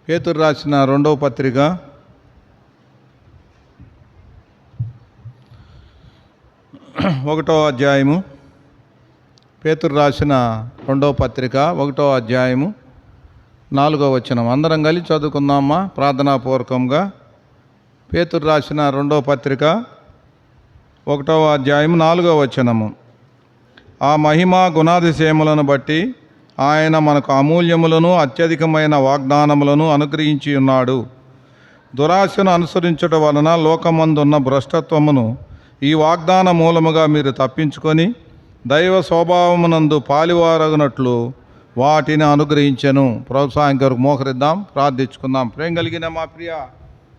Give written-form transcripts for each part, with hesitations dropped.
పేతురు రాసిన రెండవ పత్రిక 1వ అధ్యాయము. పేతురు రాసిన రెండవ పత్రిక 1వ అధ్యాయము 4వ వచనం. అందరం కలిసి చదువుకుందామా ప్రార్థనాపూర్వకంగా. పేతురు రాసిన రెండవ పత్రిక 1వ అధ్యాయం 4వ వచనము. ఆ మహిమా గుణాతిశయములను బట్టి ఆయన మనకు అమూల్యములను అత్యధికమైన వాగ్దానములను అనుగ్రహించి ఉన్నాడు. దురాశను అనుసరించడం వలన లోకమందున్న భ్రష్టత్వమును ఈ వాగ్దాన మూలముగా మీరు తప్పించుకొని దైవ స్వభావమునందు పాలివారగునట్లు వాటిని అనుగ్రహించెను. ప్రోత్సాహం కొరకు మోకరిద్దాం, ప్రార్థించుకుందాం. ప్రేమ కలిగిన మా ప్రియ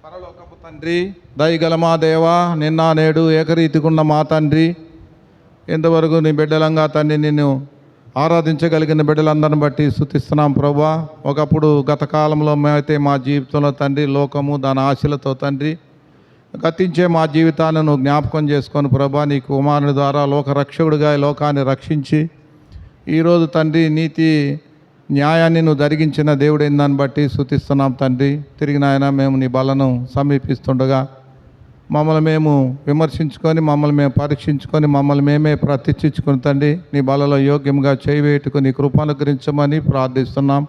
పరలోకపు తండ్రి, దయగల మా దేవా, నిన్న నేడు ఏకరీతికున్న మా తండ్రి, ఇంతవరకు నీ బిడ్డలంగా తండ్రి నిన్ను ఆరాధించగలిగిన బిడ్డలందరిని బట్టి స్తుతిస్తున్నాం ప్రభా. ఒకప్పుడు గత కాలంలో మేమైతే మా జీవితంలో తండ్రి లోకము దాని ఆశలతో తండ్రి గతించే మా జీవితాన్ని నువ్వు జ్ఞాపకం చేసుకొని ప్రభా, నీ కుమారుని ద్వారా లోకరక్షకుడిగా ఈ లోకాన్ని రక్షించి ఈరోజు తండ్రి నీతి న్యాయాన్ని నువ్వు జరిగించిన దేవుడైన దాన్ని బట్టి స్తుతిస్తున్నాం తండ్రి. తిరిగి నాయన మేము నీ బలను సమీపిస్తుండగా మమ్మల్ని మేము విమర్శించుకొని, మమ్మల్ని మేము పరీక్షించుకొని, మమ్మల్ని మేమే ప్రతిష్ఠించుకుని తండ్రి నీ బలలో యోగ్యంగా చేయవేటుకుని కృపానుగ్రహించమని ప్రార్థిస్తున్నాం.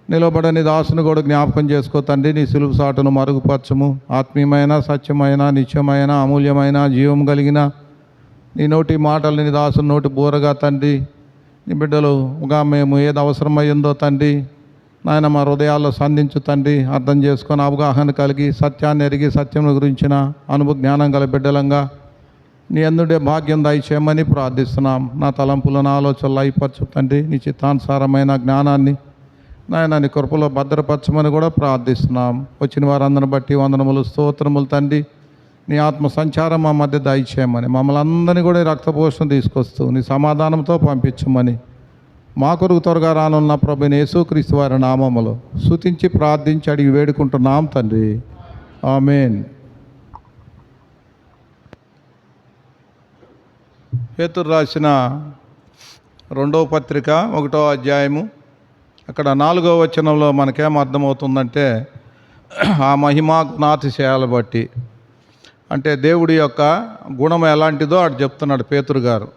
నిలబడని దాసును కూడా జ్ఞాపకం చేసుకో తండ్రి. నీ సులువు సాటును మరుగుపరచము. ఆత్మీయమైన, సత్యమైన, నిత్యమైన, అమూల్యమైన, జీవం కలిగిన నీ నోటి మాటలు నీ దాసుని నోటి బూరగా తండ్రి నీ బిడ్డలుగా మేము ఏది అవసరమైందో తండ్రి నాయన మా హృదయాల్లో సంధించు తండ్రి. అర్థం చేసుకొని అవగాహన కలిగి సత్యాన్ని ఎరిగి సత్యం గురించిన అనుభవ జ్ఞానం గల బిడ్డలంగా నీ అందుడే భాగ్యం దయచేయమని ప్రార్థిస్తున్నాం. నా తలంపులను ఆలోచనలు అయిపరచు తండ్రి. నీ చిత్తానుసారమైన జ్ఞానాన్ని నాయన నీ కృపలో భద్రపరచమని కూడా ప్రార్థిస్తున్నాం. వచ్చిన వారందరిని బట్టి వందనములు, స్తోత్రములు తండ్రి. నీ ఆత్మ సంచారం మా మధ్య దయచేయమని, మమ్మల్ని అందరినీ కూడా రక్తపోషణ తీసుకొస్తూ నీ సమాధానంతో పంపించమని మా కొరకు త్వరగా రానున్న ప్రభువైన యేసుక్రీస్తు వారి నామములో స్తుతించి ప్రార్థించి అడిగి వేడుకుంటున్నాం తండ్రి. ఆమేన్. పేతురు రాసిన రెండవ పత్రిక 1వ అధ్యాయము అక్కడ 4వ వచనంలో మనకేం అర్థమవుతుందంటే, ఆ మహిమా గుణాతిశయాలు బట్టి అంటే దేవుడి యొక్క గుణం ఎలాంటిదో అటు చెప్తున్నాడు పేతురు గారు.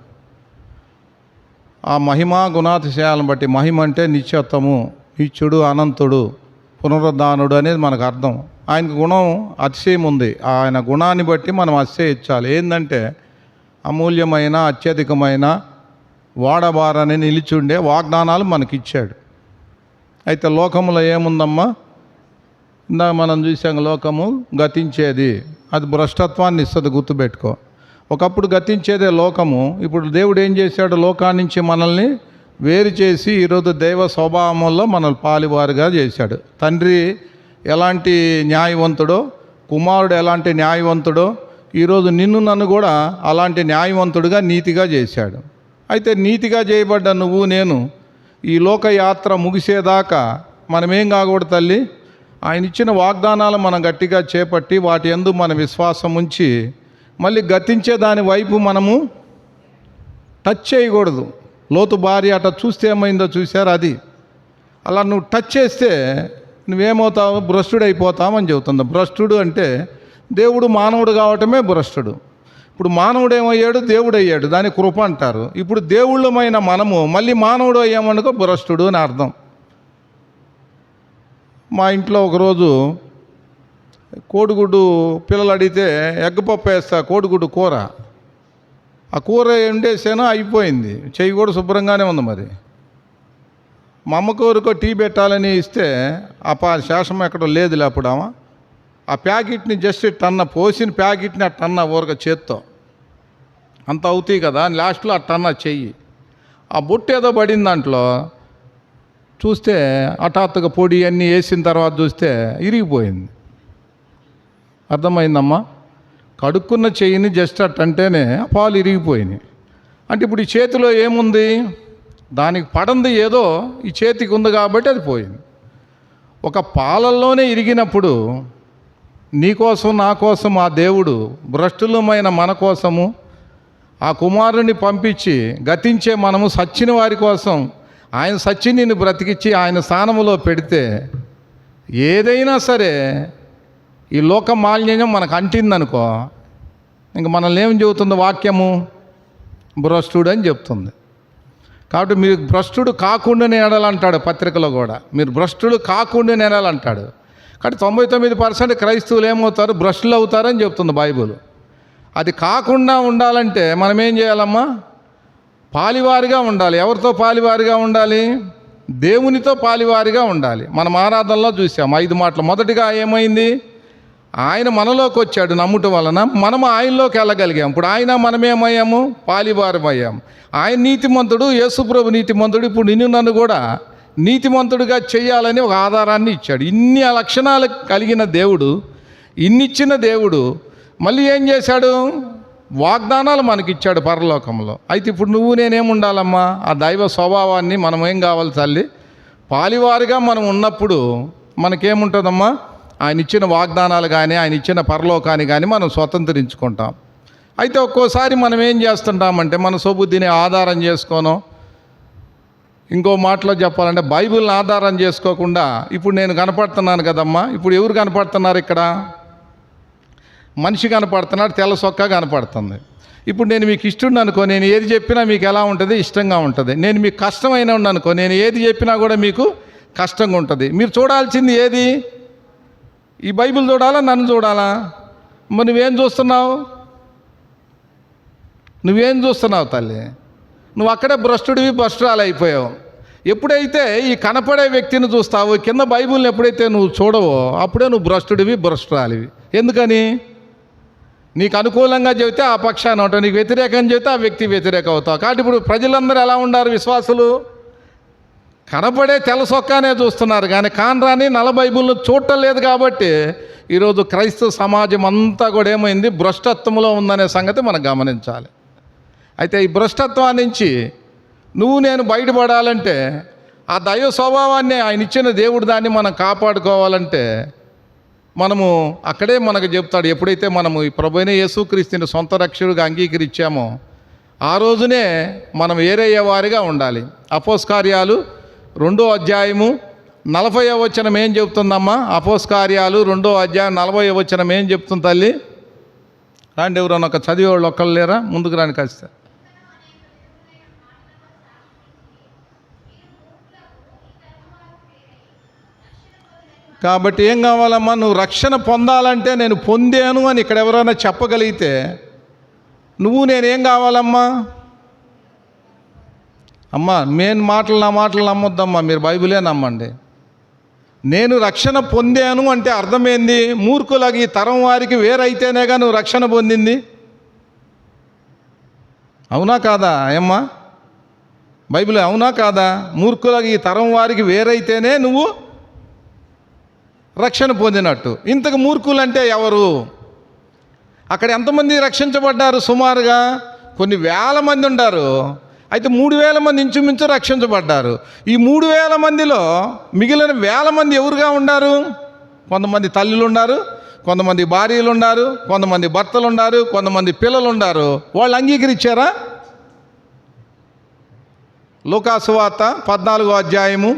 ఆ మహిమా గుణాతిశయాలను బట్టి, మహిమ అంటే నిత్యత్వము, నిత్యుడు, అనంతుడు, పునరుద్ధానుడు అనేది మనకు అర్థం. ఆయన గుణం అతిశయం ఉంది. ఆయన గుణాన్ని బట్టి మనం అతిశయించాలి. ఏంటంటే అమూల్యమైన, అత్యధికమైన, వాడబారని నిలిచుండే వాగ్దానాలు మనకిచ్చాడు. అయితే లోకములో ఏముందమ్మా? ఇందాక మనం చూసాం, లోకము గతించేది, అది భ్రష్టత్వాన్ని ఇస్తుంది, గుర్తుపెట్టుకో. ఒకప్పుడు గతించేదే లోకము. ఇప్పుడు దేవుడు ఏం చేశాడు? లోకాన్ని నుంచి మనల్ని వేరు చేసి ఈరోజు దైవ స్వభావంలో మనల్ని పాలివారుగా చేశాడు. తండ్రి ఎలాంటి న్యాయవంతుడో, కుమారుడు ఎలాంటి న్యాయవంతుడో, ఈరోజు నిన్ను నన్ను కూడా అలాంటి న్యాయవంతుడిగా, నీతిగా చేశాడు. అయితే నీతిగా చేయబడ్డ నువ్వు నేను ఈ లోకయాత్ర ముగిసేదాకా మనమేం కాకూడదు తల్లి, ఆయన ఇచ్చిన వాగ్దానాలు మనం గట్టిగా చేపట్టి వాటి యందు మన విశ్వాసం ఉంచి మళ్ళీ గతించే దాని వైపు మనము టచ్ చేయకూడదు. లోతు భార్య అట్లా చూస్తే ఏమైందో చూశారు. అది అలా నువ్వు టచ్ చేస్తే నువ్వేమవుతావు? భ్రష్టుడైపోతావు అని చెబుతుంది. భ్రష్టుడు అంటే దేవుడు మానవుడు కావటమే భ్రష్టుడు. ఇప్పుడు మానవుడు ఏమయ్యాడు? దేవుడు అయ్యాడు. దాని కృప అంటారు. ఇప్పుడు దేవుళ్ళమైన మనము మళ్ళీ మానవుడు అయ్యామనుకో భ్రష్టుడు అని అర్థం. మా ఇంట్లో ఒకరోజు కోడిగుడ్డు పిల్లలు అడిగితే ఎగ్ పప్పు వేస్తా, కోడిగుడ్డు కూర. ఆ కూర వండేసాను, అయిపోయింది. చెయ్యి కూడా శుభ్రంగానే ఉంది. మరి మా అమ్మకు వరకు టీ పెట్టాలని ఇస్తే ఆ శేషం ఎక్కడో లేదులే అప్పుడు. ఆ ప్యాకెట్ని జస్ట్ టన్న పోసిన ప్యాకెట్ని ఆ టన్న ఊరక చేత్తో అంత అవుతాయి కదా, లాస్ట్లో ఆ టన్న చెయ్యి ఆ బొట్టు ఏదో పడింది దాంట్లో. చూస్తే హఠాత్తుగా పొడి అన్నీ వేసిన తర్వాత చూస్తే ఇరిగిపోయింది. అర్థమైందమ్మా? కడుక్కున్న చెయ్యిని జస్ట్ అట్టంటేనే పాలు ఇరిగిపోయినాయి. అంటే ఇప్పుడు ఈ చేతిలో ఏముంది? దానికి పడంది ఏదో ఈ చేతికి ఉంది కాబట్టి అది పోయింది. ఒక పాలల్లోనే ఇరిగినప్పుడు నీకోసం నా కోసం ఆ దేవుడు భ్రష్టులమైన మన కోసము ఆ కుమారుని పంపించి గతించే మనము సచ్చిన వారి కోసం ఆయన సచ్చి నిన్ను బ్రతికించి ఆయన స్థానంలో పెడితే ఏదైనా సరే ఈ లోక మాలిన్యం మనకు అంటిందనుకో, ఇంక మనల్ని ఏం చెబుతుంది వాక్యము? భ్రష్టుడు అని చెప్తుంది. కాబట్టి మీరు భ్రష్టుడు కాకుండా నేడాలంటాడు పత్రికలో కూడా. మీరు భ్రష్టుడు కాకుండా నేడాలంటాడు. కాబట్టి 99% క్రైస్తవులు ఏమవుతారు? భ్రష్టులు అవుతారని చెప్తుంది బైబుల్. అది కాకుండా ఉండాలంటే మనం ఏం చేయాలమ్మా? పాలివారిగా ఉండాలి. ఎవరితో పాలివారిగా ఉండాలి? దేవునితో పాలివారిగా ఉండాలి. మనం ఆరాధనలో చూసాం 5 మాటలు. మొదటిగా ఏమైంది? ఆయన మనలోకి వచ్చాడు నమ్ముట వలన మనం ఆయనలోకి వెళ్ళగలిగాం. ఇప్పుడు ఆయన మనమేమయ్యాము? పాలివారం అయ్యాము. ఆయన నీతిమంతుడు, యేసుప్రభు నీతిమంతుడు. ఇప్పుడు నిన్ను నన్ను కూడా నీతిమంతుడిగా చేయాలని ఒక ఆధారాన్ని ఇచ్చాడు. ఇన్ని లక్షణాలు కలిగిన దేవుడు, ఇన్నిచ్చిన దేవుడు మళ్ళీ ఏం చేశాడు? వాగ్దానాలు మనకిచ్చాడు పరలోకంలో. అయితే ఇప్పుడు నువ్వు నేనేముండాలమ్మా? ఆ దైవ స్వభావాన్ని మనం ఏం కావాలి తల్లి? పాలివారిగా మనం ఉన్నప్పుడు మనకేముంటుందమ్మా? ఆయన ఇచ్చిన వాగ్దానాలు కానీ ఆయన ఇచ్చిన పరలోకాన్ని కానీ మనం స్వతంత్రించుకుంటాం. అయితే ఒక్కోసారి మనం ఏం చేస్తుంటామంటే మన స్వబుద్ధిని ఆధారం చేసుకోను, ఇంకో మాటలో చెప్పాలంటే బైబిల్ని ఆధారం చేసుకోకుండా, ఇప్పుడు నేను కనపడుతున్నాను కదమ్మా, ఇప్పుడు ఎవరు కనపడుతున్నారు ఇక్కడ? మనిషి కనపడుతున్నాడు, తెల్ల సొక్కా కనపడుతుంది. ఇప్పుడు నేను మీకు ఇష్టం అనుకో, నేను ఏది చెప్పినా మీకు ఎలా ఉంటుంది? ఇష్టంగా ఉంటుంది. నేను మీకు కష్టమైన అనుకో, నేను ఏది చెప్పినా కూడా మీకు కష్టంగా ఉంటుంది. మీరు చూడాల్సింది ఏది? ఈ బైబిల్ చూడాలా, నన్ను చూడాలా? మరి నువ్వేం చూస్తున్నావు? తల్లి? నువ్వు అక్కడే భ్రష్టురాలు అయిపోయావు. ఎప్పుడైతే ఈ కనపడే వ్యక్తిని చూస్తావో, కింద బైబిల్ని ఎప్పుడైతే నువ్వు చూడవో, అప్పుడే నువ్వు భ్రష్టురాలివి. ఎందుకని? నీకు అనుకూలంగా చెబితే ఆ పక్షాన ఉంటావు, నీకు వ్యతిరేకంగా చెబితే ఆ వ్యక్తి వ్యతిరేకం అవుతావు. కాబట్టి ఇప్పుడు ప్రజలందరూ ఎలా ఉన్నారు? విశ్వాసులు కనపడే తెల్ల సొక్కానే చూస్తున్నారు, కానీ కానరాని నల్ల బైబిల్ను చూడటం లేదు. కాబట్టి ఈరోజు క్రైస్తవ సమాజం అంతా కూడా ఏమైంది? భ్రష్టత్వంలో ఉందనే సంగతి మనం గమనించాలి. అయితే ఈ భ్రష్టత్వం నుంచి నువ్వు నేను బయటపడాలంటే, ఆ దైవ స్వభావాన్ని ఆయన ఇచ్చిన దేవుడు దాన్ని మనం కాపాడుకోవాలంటే, మనము అక్కడే మనకు చెప్తాడు. ఎప్పుడైతే మనము ఈ ప్రభువైన యేసుక్రీస్తుని సొంత రక్షకుడిగా అంగీకరించామో ఆ రోజునే మనం ఏరయ్యే వారిగా ఉండాలి. అపోస్తలకార్యాలు 2వ అధ్యాయము 40వ వచనం ఏం చెప్తుందమ్మా? అపోస్తలకార్యాలు 2వ అధ్యాయం 40వ వచనం ఏం చెప్తుంది తల్లి? రాండి, ఎవరన్నా ఒక చదివేవాళ్ళు ఒక్కళ్ళు లేరా? ముందుకు రాని కాస్త. కాబట్టి ఏం కావాలమ్మా? నువ్వు రక్షణ పొందాలంటే నేను పొందాను అని ఇక్కడ ఎవరైనా చెప్పగలిగితే నువ్వు నేనేం కావాలమ్మా? అమ్మా, నా మాటలు నమ్మొద్దమ్మా, మీరు బైబిలే నమ్మండి. నేను రక్షణ పొందాను అంటే అర్థమైంది, మూర్ఖులకి ఈ తరం వారికి వేరైతేనేగా నువ్వు రక్షణ పొందింది. అవునా కాదా ఏమ్మా? బైబిల్ అవునా కాదా? మూర్ఖులకి ఈ తరం వారికి వేరైతేనే నువ్వు రక్షణ పొందినట్టు. ఇంతకు మూర్ఖులు అంటే ఎవరు? అక్కడ ఎంతమంది రక్షించబడ్డారు? సుమారుగా కొన్ని వేల మంది ఉన్నారు. అయితే 3000 మంది ఇంచుమించు రక్షించబడ్డారు. ఈ 3000 మందిలో మిగిలిన 1000 మంది ఎవరుగా ఉన్నారు? కొంతమంది తల్లులు ఉన్నారు, కొంతమంది భార్యలు ఉన్నారు, కొంతమంది భర్తలు ఉన్నారు, కొంతమంది పిల్లలు ఉన్నారు. వాళ్ళు అంగీకరించారా? లూకాసు వార్త 14వ అధ్యాయము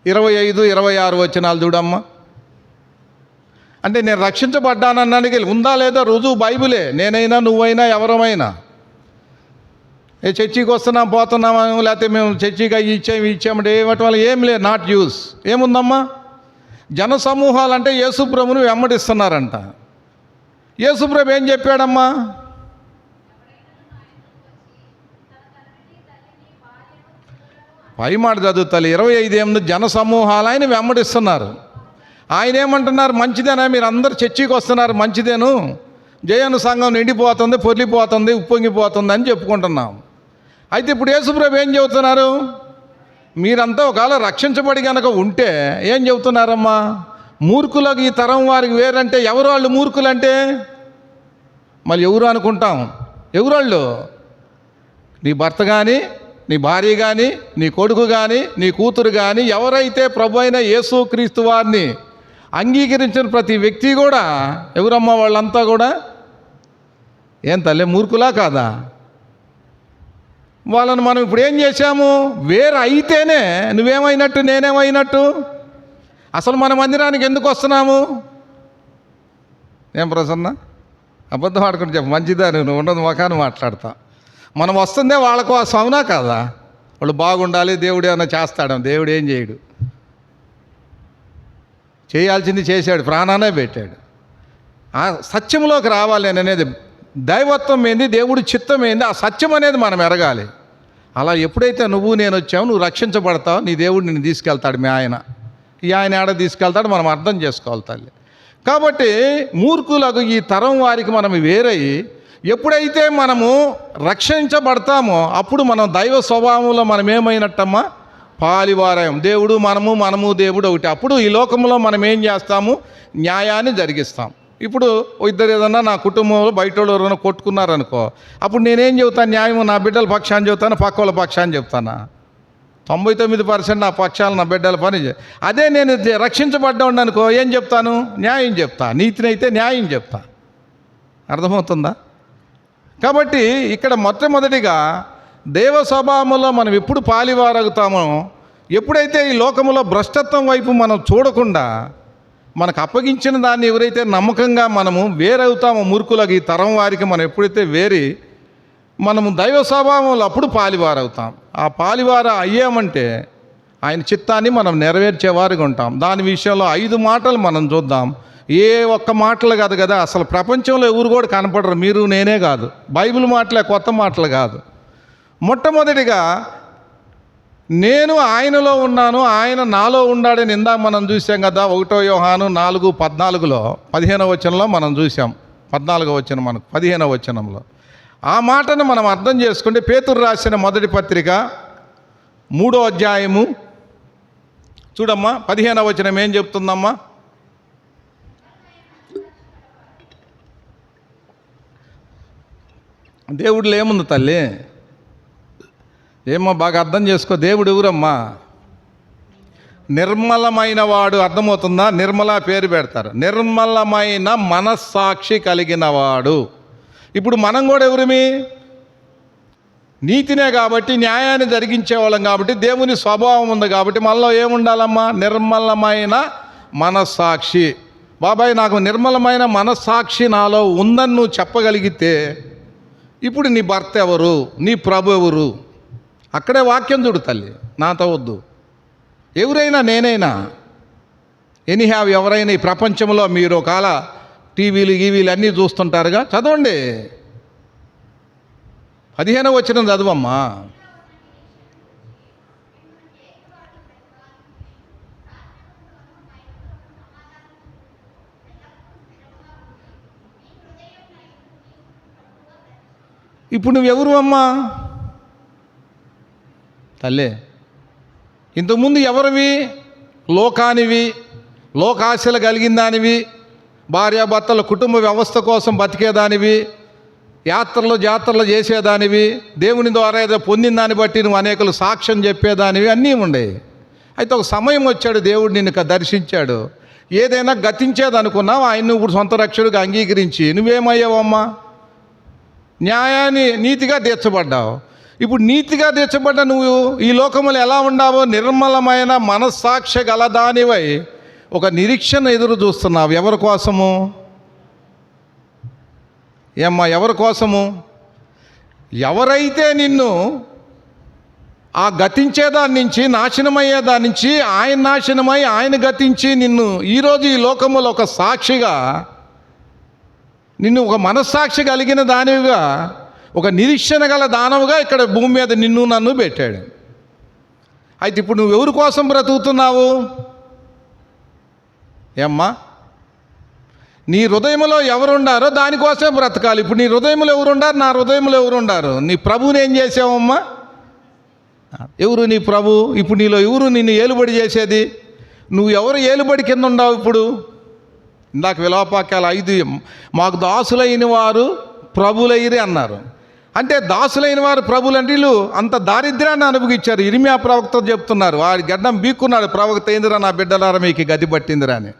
25, 26 వచనాలు చూడమ్మా. అంటే నేను రక్షించబడ్డానన్నానికి ఉందా లేదా రుజువు బైబిలే. నేనైనా నువ్వైనా ఎవరమైనా చర్చికి వస్తున్నాం పోతున్నామా, లేకపోతే మేము చర్చిగా ఇచ్చామంటే ఏమటి వల్ల ఏం లేదు, నాట్ యూస్. ఏముందమ్మా? జన సమూహాలంటే యేసుప్రభుని వెంబడిస్తున్నారంట. యేసుప్రభు ఏం చెప్పాడమ్మా? పై మాట చదువుతాలి. 25 జన సమూహాలు ఆయన వెంబడిస్తున్నారు. ఆయన ఏమంటున్నారు? మంచిదేనా, మీరు అందరు చర్చికి వస్తున్నారు, మంచిదేను, జయను సంఘం నిండిపోతుంది, పొర్లిపోతుంది, ఉప్పొంగిపోతుంది అని చెప్పుకుంటున్నాం. అయితే ఇప్పుడు యేసుప్రభు ఏం చెబుతున్నారు? మీరంతా ఒకవేళ రక్షించబడి కనుక ఉంటే ఏం చెబుతున్నారమ్మా? మూర్ఖులకు ఈ తరం వారికి వేరంటే ఎవరు వాళ్ళు? మూర్ఖులంటే మళ్ళీ ఎవరు అనుకుంటాం? ఎవరు వాళ్ళు? నీ భర్త కానీ, నీ భార్య కానీ, నీ కొడుకు కానీ, నీ కూతురు కానీ, ఎవరైతే ప్రభు అయిన యేసుక్రీస్తు వారిని అంగీకరించిన ప్రతి వ్యక్తి కూడా ఎవరమ్మా? వాళ్ళంతా కూడా ఏం తల్లి మూర్ఖులా కాదా? వాళ్ళను మనం ఇప్పుడు ఏం చేశాము? వేరు అయితేనే నువ్వేమైనట్టు, నేనేమైనట్టు. అసలు మన మందిరానికి ఎందుకు వస్తున్నాము? ఏం ప్రసన్న, అబద్ధం ఆడుకుంటూ చెప్పు, మంచిదా నువ్వు ఉండదు ముఖాన్ని మాట్లాడతా. మనం వస్తుందే వాళ్ళ కోసం, అవునా కాదా? వాళ్ళు బాగుండాలి, దేవుడు ఏమైనా చేస్తాడు. దేవుడు ఏం చేయడు, చేయాల్సింది చేశాడు, ప్రాణానే పెట్టాడు. ఆ సత్యంలోకి రావాలి అనేది దైవత్వం ఏంది, దేవుడి చిత్తం ఏంది, ఆ సత్యం అనేది మనం ఎరగాలి. అలా ఎప్పుడైతే నువ్వు నేను వచ్చావు, నువ్వు రక్షించబడతావు, నీ దేవుడు నిన్ను తీసుకెళ్తాడు. మీ ఆయన ఈ ఆయన ఆడ తీసుకెళ్తాడు, మనం అర్థం చేసుకోవాలి తల్లి. కాబట్టి మూర్ఖులకు, ఈ తరం వారికి మనం వేరయ్యి ఎప్పుడైతే మనము రక్షించబడతామో అప్పుడు మనం దైవ స్వభావంలో మనం ఏమైనట్టమ్మా? పాలివారాయం. దేవుడు మనము దేవుడు ఒకటి. అప్పుడు ఈ లోకంలో మనం ఏం చేస్తాము? న్యాయాన్ని జరిగిస్తాం. ఇప్పుడు ఇద్దరు ఏదన్నా నా కుటుంబంలో బయట వాళ్ళు ఎవరైనా కొట్టుకున్నారనుకో, అప్పుడు నేనేం చెబుతాను? న్యాయం నా బిడ్డల పక్షాన్ని చెబుతాను, పక్క వాళ్ళ పక్షాన్ని చెప్తానా? 99% నా పక్షాలు నా బిడ్డల పని. అదే నేను రక్షించబడ్డాను అనుకో, ఏం చెప్తాను? న్యాయం చెప్తా. నీతినైతే న్యాయం చెప్తా. అర్థమవుతుందా? కాబట్టి ఇక్కడ మొట్టమొదటిగా దేవ స్వభావంలో మనం ఎప్పుడు పాలివారగుతామో, ఎప్పుడైతే ఈ లోకములో భ్రష్టత్వం వైపు మనం చూడకుండా మనకు అప్పగించిన దాన్ని ఎవరైతే నమ్మకంగా మనము వేరవుతామో, మూర్ఖులకు, ఈ తరం వారికి మనం ఎప్పుడైతే వేరి మనము దైవ స్వభావంలో అప్పుడు పాలివారవుతాం. ఆ పాలివార అయ్యామంటే ఆయన చిత్తాన్ని మనం నెరవేర్చేవారుగా ఉంటాం. దాని విషయంలో 5 మాటలు మనం చూద్దాం. ఏ ఒక్క మాటలు కాదు కదా, అసలు ప్రపంచంలో ఎవరు కూడా కనపడరు, మీరు నేనే కాదు. బైబిల్ మాటలే, కొత్త మాటలు కాదు. మొట్టమొదటిగా నేను ఆయనలో ఉన్నాను, ఆయన నాలో ఉన్నాడని ఇందాక మనం చూసాం కదా. 1 యోహాను 4:14 15వ వచనంలో మనం చూసాం. 14వ వచనం మనకు 15వ వచనంలో ఆ మాటను మనం అర్థం చేసుకుంటే, పేతురు రాసిన మొదటి పత్రిక 3వ అధ్యాయము చూడమ్మా, 15వ వచనం ఏం చెప్తుందమ్మా? దేవుడిలో ఏముంది తల్లి? ఏమో బాగా అర్థం చేసుకో. దేవుడు ఎవరమ్మా? నిర్మలమైన వాడు. అర్థమవుతుందా? నిర్మల పేరు పెడతారు. నిర్మలమైన మనస్సాక్షి కలిగిన వాడు. ఇప్పుడు మనం కూడా ఎవరిమి? నీతినే కాబట్టి, న్యాయాన్ని జరిగించేవాళ్ళం కాబట్టి, దేవుని స్వభావం ఉంది కాబట్టి మనలో ఏముండాలమ్మా? నిర్మలమైన మనస్సాక్షి. బాబాయ్, నాకు నిర్మలమైన మనస్సాక్షి నాలో ఉందని నువ్వు చెప్పగలిగితే, ఇప్పుడు నీ భర్త ఎవరు, నీ ప్రభు ఎవరు? అక్కడే వాక్యం చూడు తల్లి, నాతో వద్దు. ఎవరైనా, నేనైనా, ఎనీహ్యావ్ ఎవరైనా ఈ ప్రపంచంలో మీరు ఒకవేళ టీవీలు గీవీలు అన్నీ చూస్తుంటారుగా, చదవండి. 15వ వచనం చదవమ్మా. ఇప్పుడు నువ్వెవరు అమ్మా తల్లే? ఇంతకుముందు ఎవరివి? లోకానివి, లోకాశలు కలిగిన దానివి, భార్యాభర్తల కుటుంబ వ్యవస్థ కోసం బతికేదానివి, యాత్రలు జాతరలు చేసేదానివి, దేవుని ద్వారా ఏదో పొందిన దాన్ని బట్టి నువ్వు అనేకలు సాక్ష్యం చెప్పేదానివి, అన్నీ ఉండేవి. అయితే ఒక సమయం వచ్చాడు, దేవుడు నిన్ను దర్శించాడు. ఏదైనా గతించేదనుకున్నావు, ఆయన ఇప్పుడు సొంత రక్షకుడిగా అంగీకరించి నువ్వేమయ్యావమ్మా? న్యాయాన్ని నీతిగా తీర్చబడ్డావు. ఇప్పుడు నీతిగా తీర్చబడ్డ నువ్వు ఈ లోకములు ఎలా ఉండావో? నిర్మలమైన మనస్సాక్షి గలదానివై ఒక నిరీక్షణ ఎదురు చూస్తున్నావు. ఎవరి కోసము? ఏమ్మా, ఎవరి కోసము? ఎవరైతే నిన్ను ఆ గతించేదాని నుంచి, నాశనమయ్యేదాని నుంచి ఆయన నాశనమై ఆయన గతించి నిన్ను ఈరోజు ఈ లోకములో ఒక సాక్షిగా, నిన్ను ఒక మనస్సాక్షి కలిగిన దానివిగా, ఒక నిరీక్షణ గల దానవుగా ఇక్కడ భూమి మీద నిన్ను నన్ను పెట్టాడు. అయితే ఇప్పుడు నువ్వు ఎవరి కోసం బ్రతుకుతున్నావు? ఏమ్మా, నీ హృదయంలో ఎవరుండారో దానికోసమే బ్రతకాలి. ఇప్పుడు నీ హృదయంలో ఎవరుండారు? నా హృదయంలో ఎవరుండారు? నీ ప్రభువుని ఏం చేసావమ్మా? ఎవరు నీ ప్రభు? ఇప్పుడు నీలో ఎవరు నిన్ను ఏలుబడి చేసేది? నువ్వు ఎవరు ఏలుబడి కింద ఉన్నావు ఇప్పుడు? ఇందాక విలోపాకాలు 5 మాకు దాసులైన వారు ప్రభులైరి అన్నారు. అంటే దాసులైన వారు ప్రభులు అంటే వీళ్ళు అంత దారిద్ర్యాన్ని అనుభవించారు. ఇర్మియా ప్రవక్త చెప్తున్నారు, వాడి గడ్డం పీక్కున్నాడు ప్రవక్త, ఏందిరా నా బిడ్డలారా మీకు గది పట్టిందిరా అని.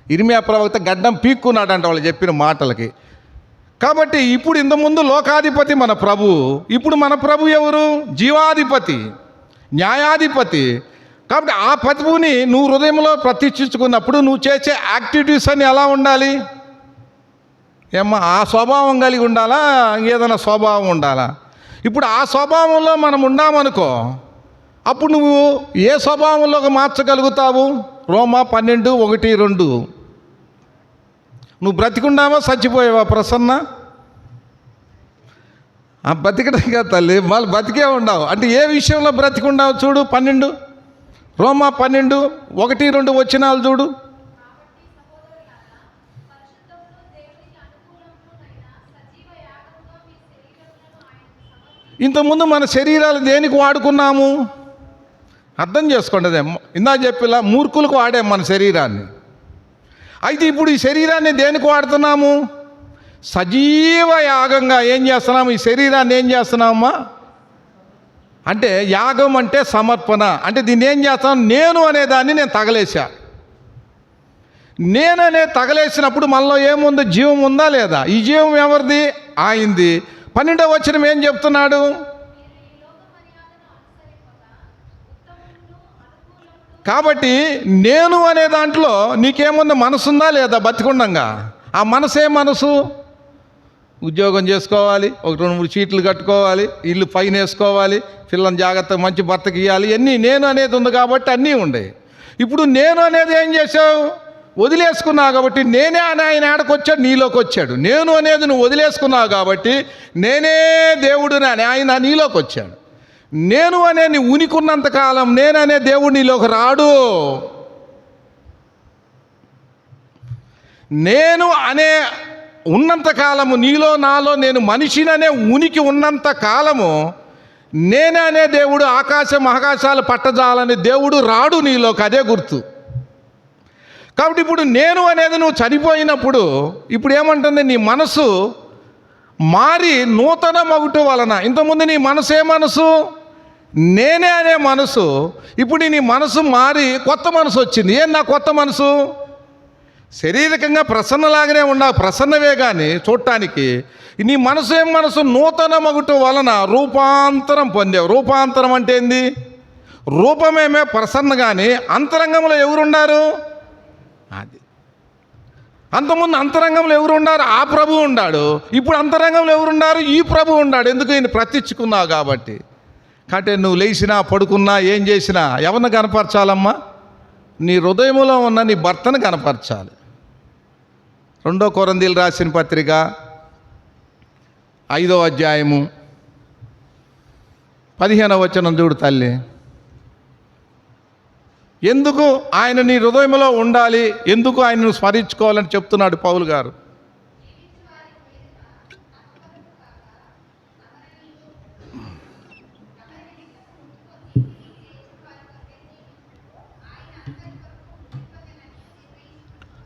ఇర్మియా ప్రవక్త గడ్డం పీక్కున్నాడు అంట వాళ్ళు చెప్పిన మాటలకి. కాబట్టి ఇప్పుడు ఇంతకుముందు లోకాధిపతి మన ప్రభు, ఇప్పుడు మన ప్రభు ఎవరు? జీవాధిపతి, న్యాయాధిపతి. కాబట్టి ఆ పతిని నువ్వు హృదయంలో ప్రతిష్ఠించుకున్నప్పుడు నువ్వు చేసే యాక్టివిటీస్ అని ఎలా ఉండాలి? ఏమ్మా, ఆ స్వభావం కలిగి ఉండాలా, ఏదైనా స్వభావం ఉండాలా? ఇప్పుడు ఆ స్వభావంలో మనం ఉన్నామనుకో, అప్పుడు నువ్వు ఏ స్వభావంలోకి మార్చగలుగుతావు? రోమా 12:1-2. నువ్వు బ్రతికున్నావా చచ్చిపోయావా ప్రసన్న? ఆ బ్రతికడంగా తల్లి, వాళ్ళు బ్రతికే ఉండవు. అంటే ఏ విషయంలో బ్రతికుండావు చూడు. 12 రోమా 12:1-2 వచనాలు చూడు. ఇంతకుముందు మన శరీరాలు దేనికి వాడుకున్నాము? అర్థం చేసుకోండి. అదే ఇందా చెప్పిలా మూర్ఖులకు వాడాం మన శరీరాన్ని. అయితే ఇప్పుడు ఈ శరీరాన్ని దేనికి వాడుతున్నాము? సజీవ యాగంగా ఏం చేస్తున్నాము? ఈ శరీరాన్ని ఏం చేస్తున్నామమ్మా అంటే, యాగం అంటే సమర్పణ. అంటే దీన్ని ఏం చేస్తాను? నేను అనేదాన్ని నేను తగలేసా. నేననే తగలేసినప్పుడు మనలో ఏముంది? జీవం ఉందా లేదా? ఈ జీవం ఎవరిది? ఆయనది. 12వ వచనం ఏం చెప్తున్నాడు? కాబట్టి నేను అనే దాంట్లో నీకేముంది? మనసుందా లేదా? బతికుండంగా ఆ మనసే మనసు. ఉద్యోగం చేసుకోవాలి, 1-2-3 చీట్లు కట్టుకోవాలి, ఇల్లు పైన వేసుకోవాలి, పిల్లని జాగ్రత్తగా మంచి భర్తకి ఇవ్వాలి, అన్నీ నేను అనేది ఉంది కాబట్టి అన్నీ ఉండే. ఇప్పుడు నేను అనేది ఏం చేసావు? వదిలేసుకున్నావు. కాబట్టి నేనే అని ఆయన ఆడకొచ్చాడు, నీలోకి వచ్చాడు. నేను అనేది నువ్వు వదిలేసుకున్నావు కాబట్టి నేనే దేవుడు అని ఆయన నీలోకి వచ్చాడు. నేను అనే నీ ఉనికున్నంత కాలం నేననే దేవుడు నీలోకి రాడు. నేను అనే ఉన్నంత కాలము నీలో నాలో నేను మనిషిననే ఉనికి ఉన్నంత కాలము నేనే అనే దేవుడు ఆకాశం ఆకాశాలు పట్టజాలని దేవుడు రాడు నీలోకి. అదే గుర్తు. కాబట్టి ఇప్పుడు నేను అనేది నువ్వు చనిపోయినప్పుడు ఇప్పుడు ఏమంటుంది? నీ మనసు మారి నూతన మగుట వలన. ఇంతకుముందు నీ మనసు ఏ మనసు? నేనే అనే మనసు. ఇప్పుడు నీ మనసు మారి కొత్త మనసు వచ్చింది. ఏం నా కొత్త మనసు? శారీరకంగా ప్రసన్నలాగానే ఉన్నావు, ప్రసన్నవే కానీ చూడటానికి. నీ మనసు ఏం మనసు? నూతన మగుట వలన రూపాంతరం పొందావు. రూపాంతరం అంటే ఏంది? రూపమేమే ప్రసన్న కానీ అంతరంగంలో ఎవరున్నారు? అది. అంతకుముందు అంతరంగంలో ఎవరు ఉన్నారు? ఆ ప్రభు ఉన్నాడు. ఇప్పుడు అంతరంగంలో ఎవరున్నారు? ఈ ప్రభు ఉన్నాడు. ఎందుకు? ఈయన ప్రతిష్ఠించుకున్నావు కాబట్టి. కాబట్టి నువ్వు లేచినా పడుకున్నా ఏం చేసినా ఎవరిని కనపరచాలమ్మా? నీ హృదయంలో ఉన్న నీ భర్తను కనపరచాలి. 2 కొరింథీయులు రాసిన పత్రిక 5వ అధ్యాయము 15వ వచనం చూడు తల్లి. ఎందుకు ఆయన నీ హృదయంలో ఉండాలి, ఎందుకు ఆయనను స్మరించుకోవాలని చెప్తున్నాడు పౌలు గారు.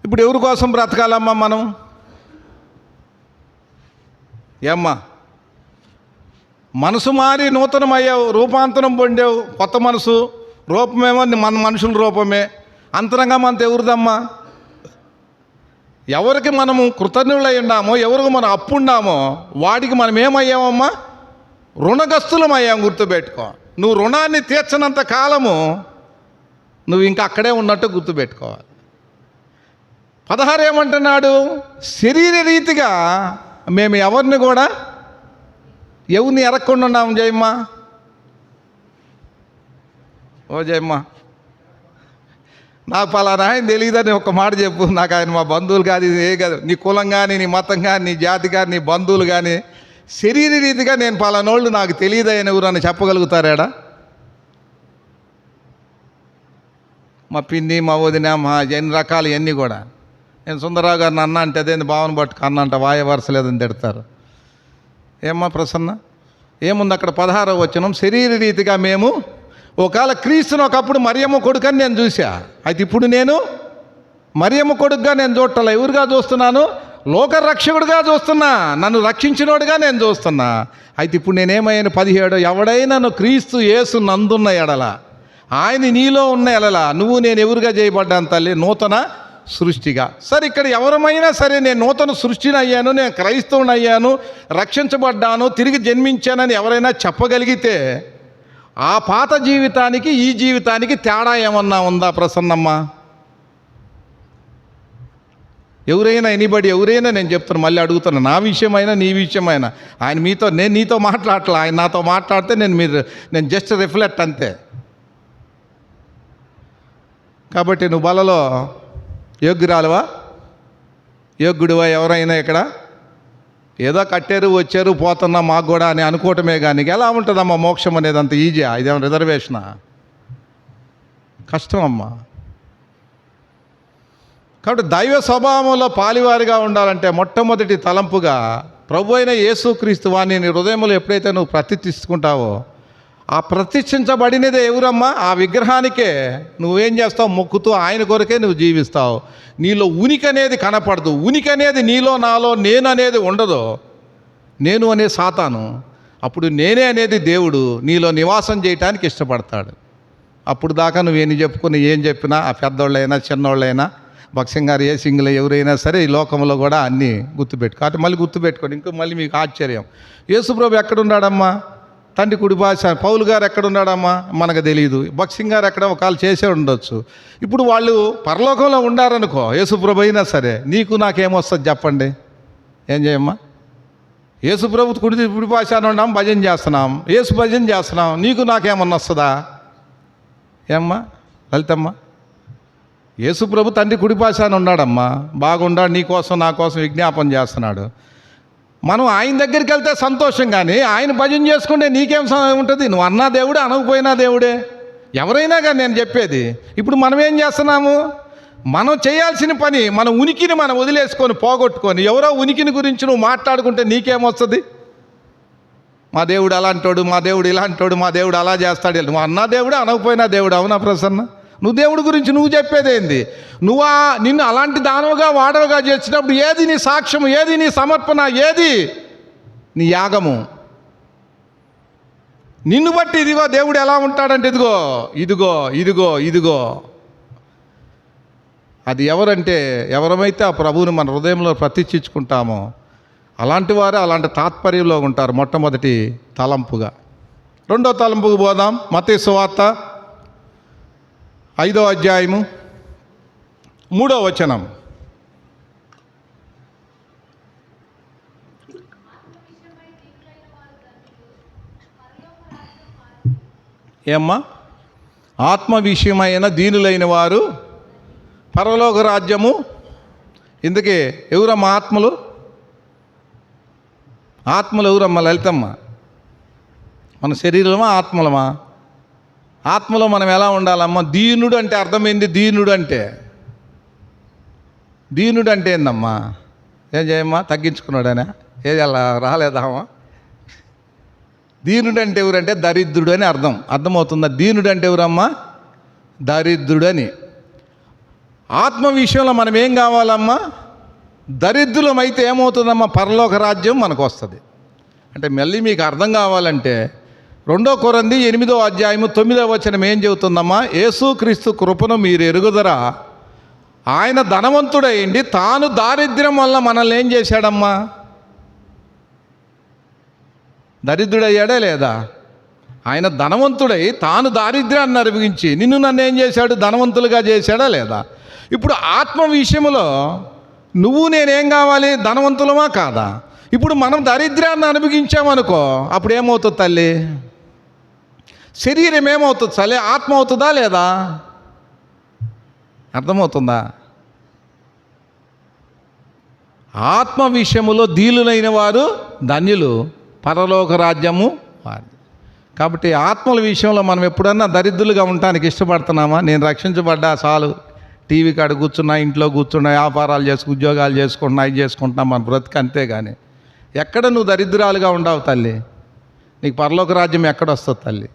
ఇప్పుడు ఎవరి కోసం బ్రతకాలమ్మా మనం? ఏమ్మా, మనసు మారి నూతనమయ్యావు, రూపాంతరం పొందావు, కొత్త మనసు. రూపమేమో మన మనుషుల రూపమే. అంతరంగం అంత ఎవరిదమ్మా? ఎవరికి మనము కృతజ్ఞులై ఉన్నామో, ఎవరికి మనం అప్పు ఉన్నామో వాడికి మనం ఏమయ్యామమ్మా? రుణగస్తులం అయ్యాం. గుర్తుపెట్టుకో. నువ్వు రుణాన్ని తీర్చనంత కాలము నువ్వు ఇంకా అక్కడే ఉన్నట్టు గుర్తుపెట్టుకోవాలి. 16 ఏమంటున్నాడు? శరీర రీతిగా మేము ఎవరిని కూడా ఎవరిని ఎరగకుండా ఉన్నాము. జయమ్మ, ఓ జయమ్మ, నాకు పలానా ఆయన తెలియదని ఒక మాట చెప్పు. నాకు ఆయన మా బంధువులు కాదు, ఇది ఏ కాదు, నీ కులం కానీ నీ మతం కానీ నీ జాతి కానీ నీ బంధువులు కానీ శరీర రీతిగా నేను పలానోళ్ళు నాకు తెలియదని ఎవరన్నా చెప్పగలుగుతారాడా? మా పిన్ని, మా వదిన, మా ఎన్ని రకాలు ఇవన్నీ కూడా. నేను సుందరరావు గారిని అన్న అంటే అదేంది భావన పట్టుకు అన్న అంట, వాయ వరుస లేదని తిడతారు. ఏమ్మా ప్రసన్న, ఏముంది అక్కడ? 16వ వచనం, శరీర రీతిగా మేము ఒకవేళ క్రీస్తును ఒకప్పుడు మరియమ్మ కొడుకని నేను చూసా. అయితే ఇప్పుడు నేను మరియమ్మ కొడుకుగా నేను చూడటం. ఎవరుగా చూస్తున్నాను? లోకరక్షకుడిగా చూస్తున్నా. నన్ను రక్షించినోడుగా నేను చూస్తున్నా. అయితే ఇప్పుడు నేనేమయ్యాను? 17, ఎవడైనా క్రీస్తు యేసు నందున్న ఎడల, ఆయన నీలో ఉన్న ఎడల నువ్వు నేను ఎవరుగా చేయబడ్డాను తల్లి? నూతన సృష్టిగా. సరే, ఇక్కడ ఎవరమైనా సరే నేను నూతన సృష్టిని అయ్యాను, నేను క్రైస్తవుని అయ్యాను, రక్షించబడ్డాను, తిరిగి జన్మించానని ఎవరైనా చెప్పగలిగితే ఆ పాత జీవితానికి ఈ జీవితానికి తేడా ఏమన్నా ఉందా ప్రసన్నమ్మ? ఎవరైనా ఎవరైనా నేను చెప్తాను, మళ్ళీ అడుగుతాను, నా విషయమైనా నీ విషయమైనా. ఆయన నేను నీతో మాట్లాడట్లా, ఆయన నాతో మాట్లాడితే నేను జస్ట్ రిఫ్లెక్ట్ అంతే. కాబట్టి నువ్వు బలలో యోగ్యురాలువా, యోగ్యుడివా? ఎవరైనా ఇక్కడ ఏదో కట్టారు వచ్చారు పోతున్నా మాకు కూడా అని అనుకోవటమే కానీ ఎలా ఉంటుందమ్మా మోక్షం అనేది? అంత ఈజీయా? ఇదేమో రిజర్వేషనా? కష్టం అమ్మా. కాబట్టి దైవ స్వభావంలో పాలివారిగా ఉండాలంటే మొట్టమొదటి తలంపుగా ప్రభు అయిన యేసుక్రీస్తు వారిని నీ హృదయంలో ఎప్పుడైతే నువ్వు ప్రతిష్ఠించుకుంటావో, ఆ ప్రతిష్ఠించబడినదే ఎవరమ్మా? ఆ విగ్రహానికే నువ్వేం చేస్తావు? మొక్కుతూ ఆయన కొరకే నువ్వు జీవిస్తావు. నీలో ఉనికి అనేది కనపడదు. ఉనికి అనేది నీలో నాలో నేను అనేది ఉండదు. నేను అనే సాతాను. అప్పుడు నేనే అనేది దేవుడు నీలో నివాసం చేయటానికి ఇష్టపడతాడు. అప్పుడు దాకా నువ్వేం చెప్పుకుని ఏం చెప్పినా, ఆ పెద్దోళ్ళైనా చిన్నోళ్ళైనా భక్సింగ్ గారు ఏ సింగిల్ ఎవరైనా సరే ఈ లోకంలో కూడా అన్నీ గుర్తుపెట్టు. కాబట్టి మళ్ళీ గుర్తుపెట్టుకోండి. ఇంకో మళ్ళీ మీకు ఆశ్చర్యం, యేసుప్రభు ఎక్కడున్నాడమ్మా? తండ్రి కుడి భాష. పౌలు గారు ఎక్కడున్నాడమ్మా? మనకు తెలియదు. భక్సింగ్ గారు ఎక్కడ ఒకళ్ళు చేసే ఉండొచ్చు. ఇప్పుడు వాళ్ళు పరలోకంలో ఉండారనుకో, యేసుప్రభు అయినా సరే, నీకు నాకేమొస్తుంది చెప్పండి? ఏం చేయమ్మా? యేసుప్రభు కుడి భాష అని ఉన్నాం, భజన చేస్తున్నాం, యేసు భజన చేస్తున్నాం, నీకు నాకేమన్నా వస్తుందా? ఏమ్మా లలితమ్మ? యేసుప్రభు తండ్రి కుడి భాష అని ఉన్నాడమ్మా, బాగుండాడు, నీ కోసం నా కోసం విజ్ఞాపన చేస్తున్నాడు. మనం ఆయన దగ్గరికి వెళ్తే సంతోషం, కానీ ఆయన భజన చేసుకుంటే నీకేం ఉంటుంది? నువ్వు అన్నా దేవుడే, అనకపోయినా దేవుడే. ఎవరైనా కానీ నేను చెప్పేది, ఇప్పుడు మనం ఏం చేస్తున్నాము? మనం చేయాల్సిన పని, మన ఉనికిని మనం వదిలేసుకొని పోగొట్టుకొని ఎవరో ఉనికిని గురించి నువ్వు మాట్లాడుకుంటే నీకేమొస్తుంది? మా దేవుడు అలాంటోడు, మా దేవుడు ఇలాంటోడు, మా దేవుడు అలా చేస్తాడు. నువ్వు అన్నా దేవుడు, అనకపోయినా దేవుడు. అవునా ప్రసన్న? నువ్వు దేవుడి గురించి నువ్వు చెప్పేదేంది? నిన్ను అలాంటి దానవుగా వాడవుగా చేసినప్పుడు ఏది నీ సాక్ష్యము, ఏది నీ సమర్పణ, ఏది నీ యాగము? నిన్ను బట్టి ఇదిగో దేవుడు ఎలా ఉంటాడంటే ఇదిగో ఇదిగో ఇదిగో ఇదిగో. అది ఎవరంటే ఎవరమైతే ఆ ప్రభువుని మన హృదయంలో ప్రతిష్ఠించుకుంటామో అలాంటి వారు అలాంటి తాత్పర్యంలో ఉంటారు. మొట్టమొదటి తలంపుగా. రెండో తలంపుకు పోదాం. మత్తయి సువార్త 5వ అధ్యాయము 3వ వచనం. ఏమ్మా? ఆత్మ విషయమైన దీనులైన వారు పరలోక రాజ్యము. ఇందుకే ఎవరమ్మా ఆత్మలు? ఆత్మలు ఎవరమ్మా లలితమ్మ? మన శరీరమా ఆత్మలమా? ఆత్మలో మనం ఎలా ఉండాలమ్మా? దీనుడు అంటే అర్థమైంది. దీనుడు అంటే ఏందమ్మా? ఏం చేయమ్మా? తగ్గించుకున్నాడనే ఏది అలా రాలేదామా? దీనుడు అంటే ఎవరంటే దరిద్రుడు అని అర్థమవుతుందా? దీనుడు అంటే ఎవరమ్మా? దరిద్రుడని. ఆత్మ విషయంలో మనం ఏం కావాలమ్మా? దరిద్రులమైతే ఏమవుతుందమ్మా? పరలోక రాజ్యం మనకు వస్తుంది. అంటే మళ్ళీ మీకు అర్థం కావాలంటే 2 కొరింథీ 8వ అధ్యాయము 9వ వచనం ఏం చెబుతుందమ్మా? యేసుక్రీస్తు కృపను మీరు ఎరుగుదరా, ఆయన ధనవంతుడైండి తాను దారిద్ర్యం వల్ల మనల్ని ఏం చేశాడమ్మా? దరిద్రుడయ్యాడా లేదా? ఆయన ధనవంతుడై తాను దారిద్ర్యాన్ని అనుభవించి నన్ను ఏం చేశాడు? ధనవంతులుగా చేశాడా లేదా? ఇప్పుడు ఆత్మ విషయంలో నువ్వు నేనేం కావాలి? ధనవంతులమా కాదా? ఇప్పుడు మనం దరిద్రాన్ని అనుభవించామనుకో, అప్పుడు ఏమవుతుంది తల్లి? శరీరం ఏమవుతుంది తల్లి? ఆత్మ అవుతుందా లేదా? అర్థమవుతుందా? ఆత్మ విషయములో దీనులైన వారు ధన్యులు, పరలోక రాజ్యము వారి. కాబట్టి ఆత్మల విషయంలో మనం ఎప్పుడన్నా దరిద్రులుగా ఉండటానికి ఇష్టపడుతున్నామా? నేను రక్షించబడ్డా చాలు, టీవీ కాడ కూర్చున్నా, ఇంట్లో కూర్చున్నా, వ్యాపారాలు ఉద్యోగాలు చేసుకుంటున్నా, ఇది చేసుకుంటున్నా, మన బ్రతుకు అంతేగాని ఎక్కడ నువ్వు దరిద్రాలుగా ఉండవు తల్లి. నీకు పరలోక రాజ్యం ఎక్కడొస్తుంది తల్లి?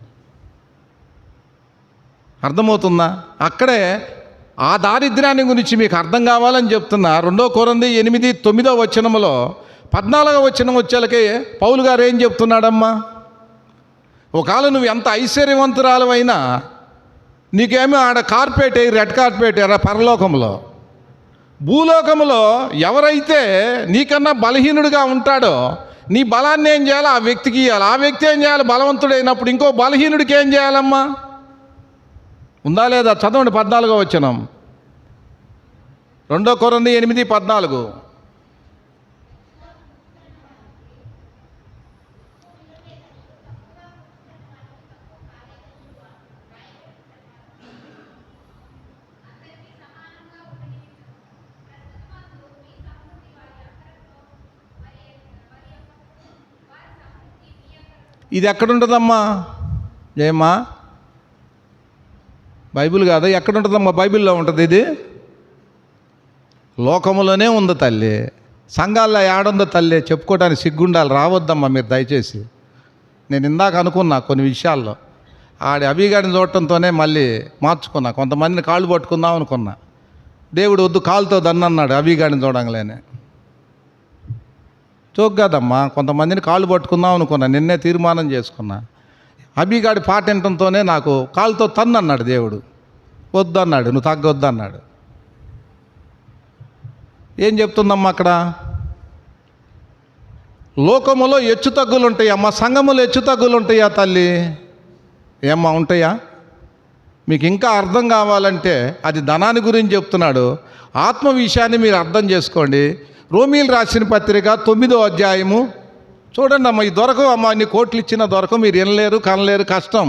అర్థమవుతుందా? అక్కడే ఆ దారిద్ర్యాన్ని గురించి మీకు అర్థం కావాలని చెప్తున్నా. 2 కొరింథీ 8:9వ వచనంలో 14వ వచనం వచ్చేలకే పౌలు గారు ఏం చెప్తున్నాడమ్మా? ఒకవేళ నువ్వు ఎంత ఐశ్వర్యవంతురాలవైనా నీకేమీ ఆడ కార్పేట్ రెడ్ కార్పేట్ పరలోకంలో. భూలోకంలో ఎవరైతే నీకన్నా బలహీనుడిగా ఉంటాడో నీ బలాన్ని ఏం చేయాలి? ఆ వ్యక్తికి ఇవ్వాలి. ఆ వ్యక్తి ఏం చేయాలి? బలవంతుడైనప్పుడు ఇంకో బలహీనుడికి ఏం చేయాలమ్మా? ఉందా లేదా? చదవండి 14వ వచనం, 2 కొరింథీ 8:14. ఇది ఎక్కడుంటుందమ్మా జయమ్మా? బైబిల్ కాదా? ఎక్కడుంటుందమ్మా? బైబిల్లో ఉంటుంది ఇది. లోకములోనే ఉంది తల్లి. సంఘాల్లో ఏడుందో తల్లి? చెప్పుకోవడానికి సిగ్గుండాలి. రావద్దమ్మా మీరు దయచేసి. నేను ఇందాక అనుకున్నా కొన్ని విషయాల్లో, అభిగాడిని చూడటంతోనే మళ్ళీ మార్చుకున్నా. కొంతమందిని కాళ్ళు పట్టుకుందాం అనుకున్నా. దేవుడు వద్దు, కాలుతో దన్నన్నాడు అభిగాడిని చూడంగానే. చోక్ కాదమ్మా, కొంతమందిని కాళ్ళు పట్టుకుందాం అనుకున్నా. నిన్నే తీర్మానం చేసుకున్నా. అభిగాడి పాట వినటంతోనే నాకు కాలుతో తన్నన్నాడు దేవుడు. వద్దన్నాడు, నువ్వు తగ్గొద్దన్నాడు. ఏం చెప్తుందమ్మా అక్కడ? లోకములో హెచ్చు తగ్గులు ఉంటాయి అమ్మ, సంఘములో హెచ్చు తగ్గులు ఉంటాయా తల్లి? ఏమ్మా ఉంటాయా? మీకు ఇంకా అర్థం కావాలంటే అది ధనాన్ని గురించి చెప్తున్నాడు. ఆత్మ విషయాన్ని మీరు అర్థం చేసుకోండి. రోమీలు రాసిన పత్రిక 9వ అధ్యాయము చూడండి అమ్మ. ఈ దొరకవు అమ్మ, అన్ని కోట్లు ఇచ్చినా దొరకవు. మీరు వినలేరు, కనలేరు, కష్టం.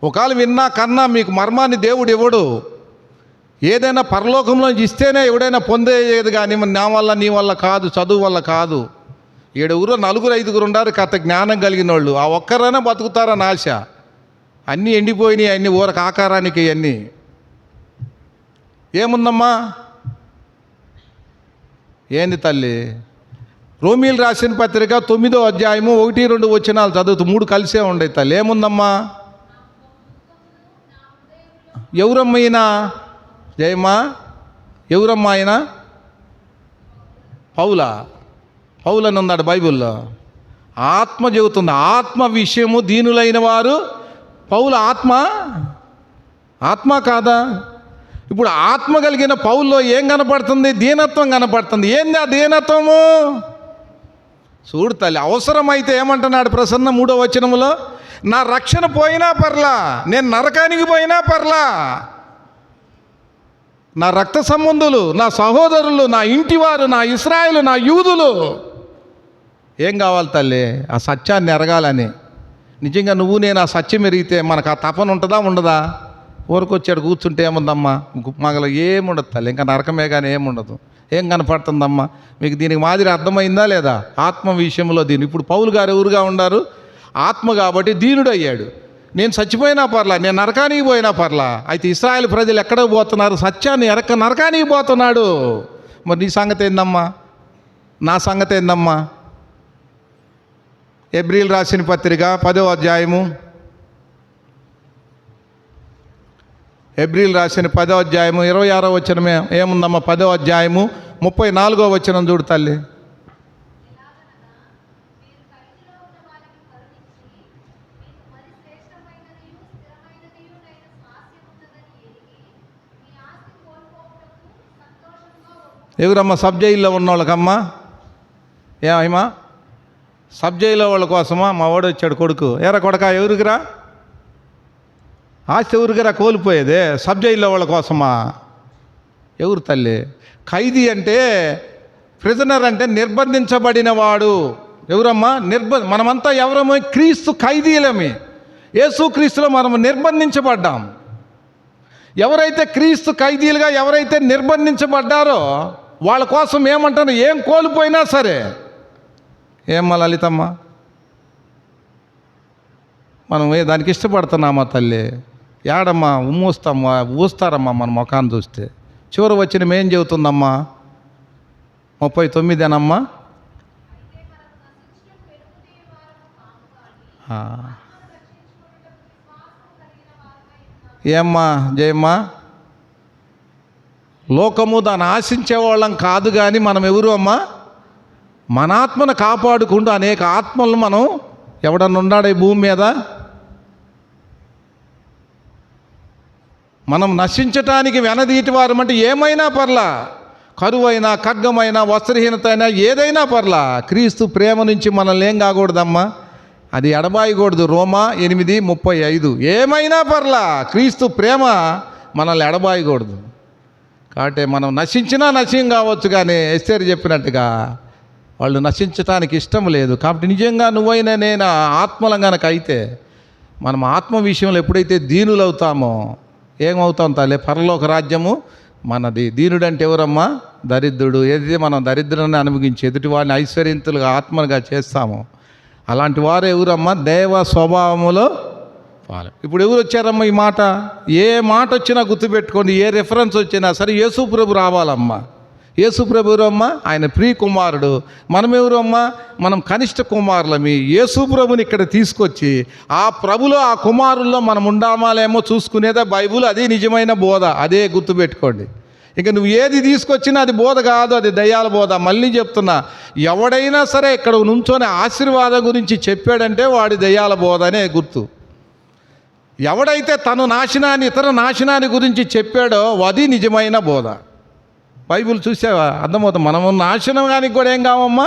ఒకవేళ విన్నా కన్నా మీకు మర్మాన్ని దేవుడు ఇవ్వడు. ఏదైనా పరలోకంలో ఇస్తేనే ఎవడైనా పొందేది, కానీ నా వల్ల నీ వల్ల కాదు, చదువు వల్ల కాదు. 7 నలుగురు 5 ఉండారు కథ జ్ఞానం కలిగిన వాళ్ళు. ఆ ఒక్కరైనా బతుకుతారని ఆశ. అన్నీ ఎండిపోయినాయి, అన్నీ ఊరకు ఆకారానికి. అన్నీ ఏముందమ్మా? ఏంది తల్లి? రోమీలు రాసిన పత్రిక 9వ అధ్యాయము 1-2 వచనాలు చదువుతూ 3 కలిసే ఉండే తల్లి. ఏముందమ్మా? ఎవరమ్మైనా జయమ్మా? ఎవరమ్మా ఆయన? పౌలని ఉన్నాడు బైబిల్లో. ఆత్మ చెబుతుంది. ఆత్మ విషయము దీనులైన వారు. పౌలు ఆత్మ కాదా? ఇప్పుడు ఆత్మ కలిగిన పౌల్లో ఏం కనపడుతుంది? దీనత్వం కనపడుతుంది. ఏంది ఆ దీనత్వము? చూడు తల్లి, అవసరమైతే ఏమంటున్నాడు ప్రసన్న 3వ వచనములో? నా రక్షణ పోయినా పర్లా, నేను నరకానికి పోయినా పర్లా, నా రక్త సంబంధులు, నా సహోదరులు, నా ఇంటివారు, నా ఇశ్రాయేలు, నా యూదులు ఏం కావాలి తల్లి? ఆ సత్యాన్ని ఎరగాలని. నిజంగా నువ్వు నేను ఆ సత్యం ఎరిగితే మనకు ఆ తపన ఉంటుందా ఉండదా? ఊరికొచ్చాడు కూర్చుంటే ఏముందమ్మా? మగల ఏముండదు తల్లి, ఇంకా నరకమే కానీ ఏముండదు. ఏం కనపడుతుందమ్మా మీకు? దీనికి మాదిరి అర్థమైందా లేదా? ఆత్మ విషయంలో దీని. ఇప్పుడు పౌలు గారు ఎవరుగా ఉన్నారు? ఆత్మ కాబట్టి దీనుడు అయ్యాడు. నేను చచ్చిపోయినా పర్లా, నేను నరకానికి పోయినా పర్లా. అయితే ఇశ్రాయేలు ప్రజలు ఎక్కడికి పోతున్నారు? సత్యాన్ని ఎరక్క నరకానికి పోతున్నాడు. మరి నీ సంగతి ఏందమ్మా? నా సంగతి ఏందమ్మా? హెబ్రీలు రాసిన పత్రిక 10వ అధ్యాయము, హెబ్రీలు రాసిన 10వ అధ్యాయము 26వ వచనమే ఏముందమ్మా? 10వ అధ్యాయము 34వ వచనం చూడు తల్లి. ఎవరమ్మా? సబ్ జైల్లో ఉన్న వాళ్ళకమ్మా. ఏమమ్మా? సబ్ జైల్లో వాళ్ళ కోసమా? మా వాడు వచ్చాడు కొడుకు. ఏరా కొడక, ఎవరికిరా ఆస్తి? ఎవరికిరా కోల్పోయేదే? సబ్ జైల్లో వాళ్ళ కోసమా? ఎవరు తల్లి? ఖైదీ అంటే, ప్రిజనర్ అంటే నిర్బంధించబడిన వాడు. ఎవరమ్మా? మనమంతా ఎవరమో? క్రీస్తు ఖైదీలమే. యేసు క్రీస్తులో మనము నిర్బంధించబడ్డాం. ఎవరైతే క్రీస్తు ఖైదీలుగా ఎవరైతే నిర్బంధించబడ్డారో వాళ్ళ కోసం ఏమంటారు? ఏం కోల్పోయినా సరే. ఏమ్మా లలితమ్మ, మనం దానికి ఇష్టపడుతున్నామా తల్లి? ఏడమ్మా ఊస్తారమ్మా మన ముఖాన్ని చూస్తే. చివరి వచ్చిన ఏం చెబుతుందమ్మా? 39 ఏమ్మా జయమ్మా? లోకము దాన్ని ఆశించే వాళ్ళం కాదు, కానీ మనం ఎవరు అమ్మా? మన ఆత్మను కాపాడుకుంటూ అనేక ఆత్మలను మనం, ఎవడన్నా ఉన్నాడు ఈ భూమి మీద? మనం నశించటానికి వెనదీటి వారు అంటే ఏమైనా పర్లా, కరువైనా, ఖడ్గమైనా, వస్త్రహీనత అయినా ఏదైనా పర్లా క్రీస్తు ప్రేమ నుంచి మనల్ని ఏం కాకూడదమ్మా, అది ఎడబాయకూడదు. రోమా 8:35 ఏమైనా పర్లా క్రీస్తు ప్రేమ మనల్ని ఎడబాయకూడదు. కాబట్టి మనం నశించినా నశిం కావచ్చు, కానీ ఎస్తేరు చెప్పినట్టుగా వాళ్ళు నశించటానికి ఇష్టం లేదు. కాబట్టి నిజంగా నువ్వైనా నేను ఆత్మలం కనుక అయితే, మనం ఆత్మ విషయంలో ఎప్పుడైతే దీనులవుతామో ఏమవుతాం తల్లి, పరలోక రాజ్యము మనది. దీనుడంటే ఎవరమ్మా? దరిద్రుడు. ఏదైతే మనం దరిద్రాన్ని అనుభవించి ఎదుటి వారిని ఐశ్వర్యంతులుగా ఆత్మలుగా చేస్తామో అలాంటి వారు ఎవరమ్మా? దేవ స్వభావములో వాళ్ళు. ఇప్పుడు ఎవరు వచ్చారమ్మా? ఈ మాట, ఏ మాట వచ్చినా గుర్తుపెట్టుకోండి, ఏ రెఫరెన్స్ వచ్చినా సరే యేసు ప్రభు రావాలమ్మా. యేసు ప్రభు ఎవరమ్మా? ఆయన ప్రియ కుమారుడు. మనం ఎవరమ్మా? మనం కనిష్ట కుమారులమి. యేసు ప్రభుని ఇక్కడ తీసుకొచ్చి ఆ ప్రభులో, ఆ కుమారుల్లో మనం ఉండామాలేమో చూసుకునేదే బైబుల్. అది నిజమైన బోధ, అదే గుర్తుపెట్టుకోండి. ఇక నువ్వు ఏది తీసుకొచ్చినా అది బోధ కాదు, అది దయ్యాల బోధ. మళ్ళీ చెప్తున్నా, ఎవడైనా సరే ఇక్కడ నుంచొని ఆశీర్వాదం గురించి చెప్పాడంటే వాడి దయ్యాల బోధ అనే గుర్తు. ఎవడైతే తను నాశనాన్ని, ఇతర నాశనాన్ని గురించి చెప్పాడో అది నిజమైన బోధ. బైబిల్ చూసావా? అర్థమవుతుంది. మనము నాశనానికి కూడా ఏం కావమ్మా,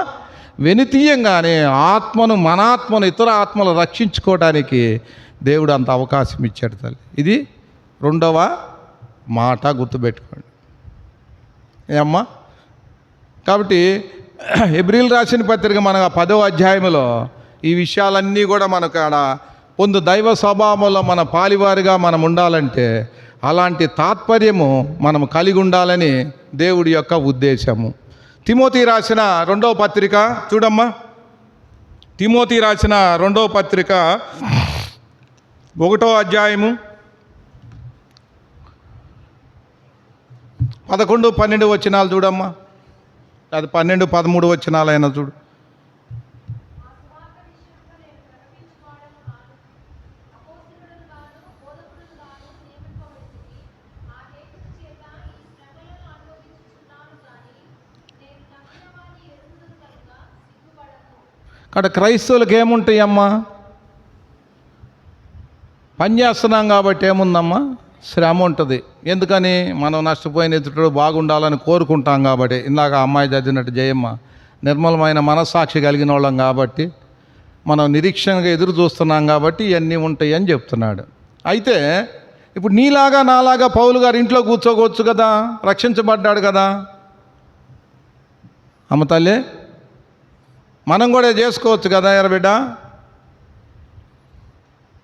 వెనుతీయంగానే ఆత్మను, మన ఆత్మను ఇతర ఆత్మలు రక్షించుకోవడానికి దేవుడు అంత అవకాశం ఇచ్చాడు తల్లి. ఇది రెండవ మాట, గుర్తుపెట్టుకోండి ఏమ్మా. కాబట్టి హెబ్రీయులకు రాసిన పత్రిక మన 10వ అధ్యాయంలో ఈ విషయాలన్నీ కూడా మనకు ఆడ పొందు దైవ స్వభావంలో మన పాలివారిగా మనం ఉండాలంటే అలాంటి తాత్పర్యము మనం కలిగి ఉండాలని దేవుడి యొక్క ఉద్దేశము. తిమోతి రాసిన 2వ పత్రిక చూడమ్మా. తిమోతి రాసిన 2వ పత్రిక 1వ అధ్యాయము 11, 12 వచనాలు చూడమ్మా. అది 12, 13 వచనాలైనా చూడు. అక్కడ క్రైస్తవులకు ఏముంటాయమ్మా? పని చేస్తున్నాం కాబట్టి ఏముందమ్మా? శ్రమ ఉంటుంది. ఎందుకని? మనం నష్టపోయిన ఎదుటి బాగుండాలని కోరుకుంటాం కాబట్టి. ఇందాక అమ్మాయి చదివినట్టు జయమ్మ, నిర్మలమైన మనస్సాక్షి కలిగిన వాళ్ళం కాబట్టి, మనం నిరీక్షణగా ఎదురు చూస్తున్నాం కాబట్టి ఇవన్నీ ఉంటాయి అని చెప్తున్నాడు. అయితే ఇప్పుడు నీలాగా నాలాగా పౌలు గారు ఇంట్లో కూర్చోవచ్చు కదా, రక్షించబడ్డాడు కదా అమ్మ తల్లి. మనం కూడా చేసుకోవచ్చు కదా ఎర్రబిడ్డ.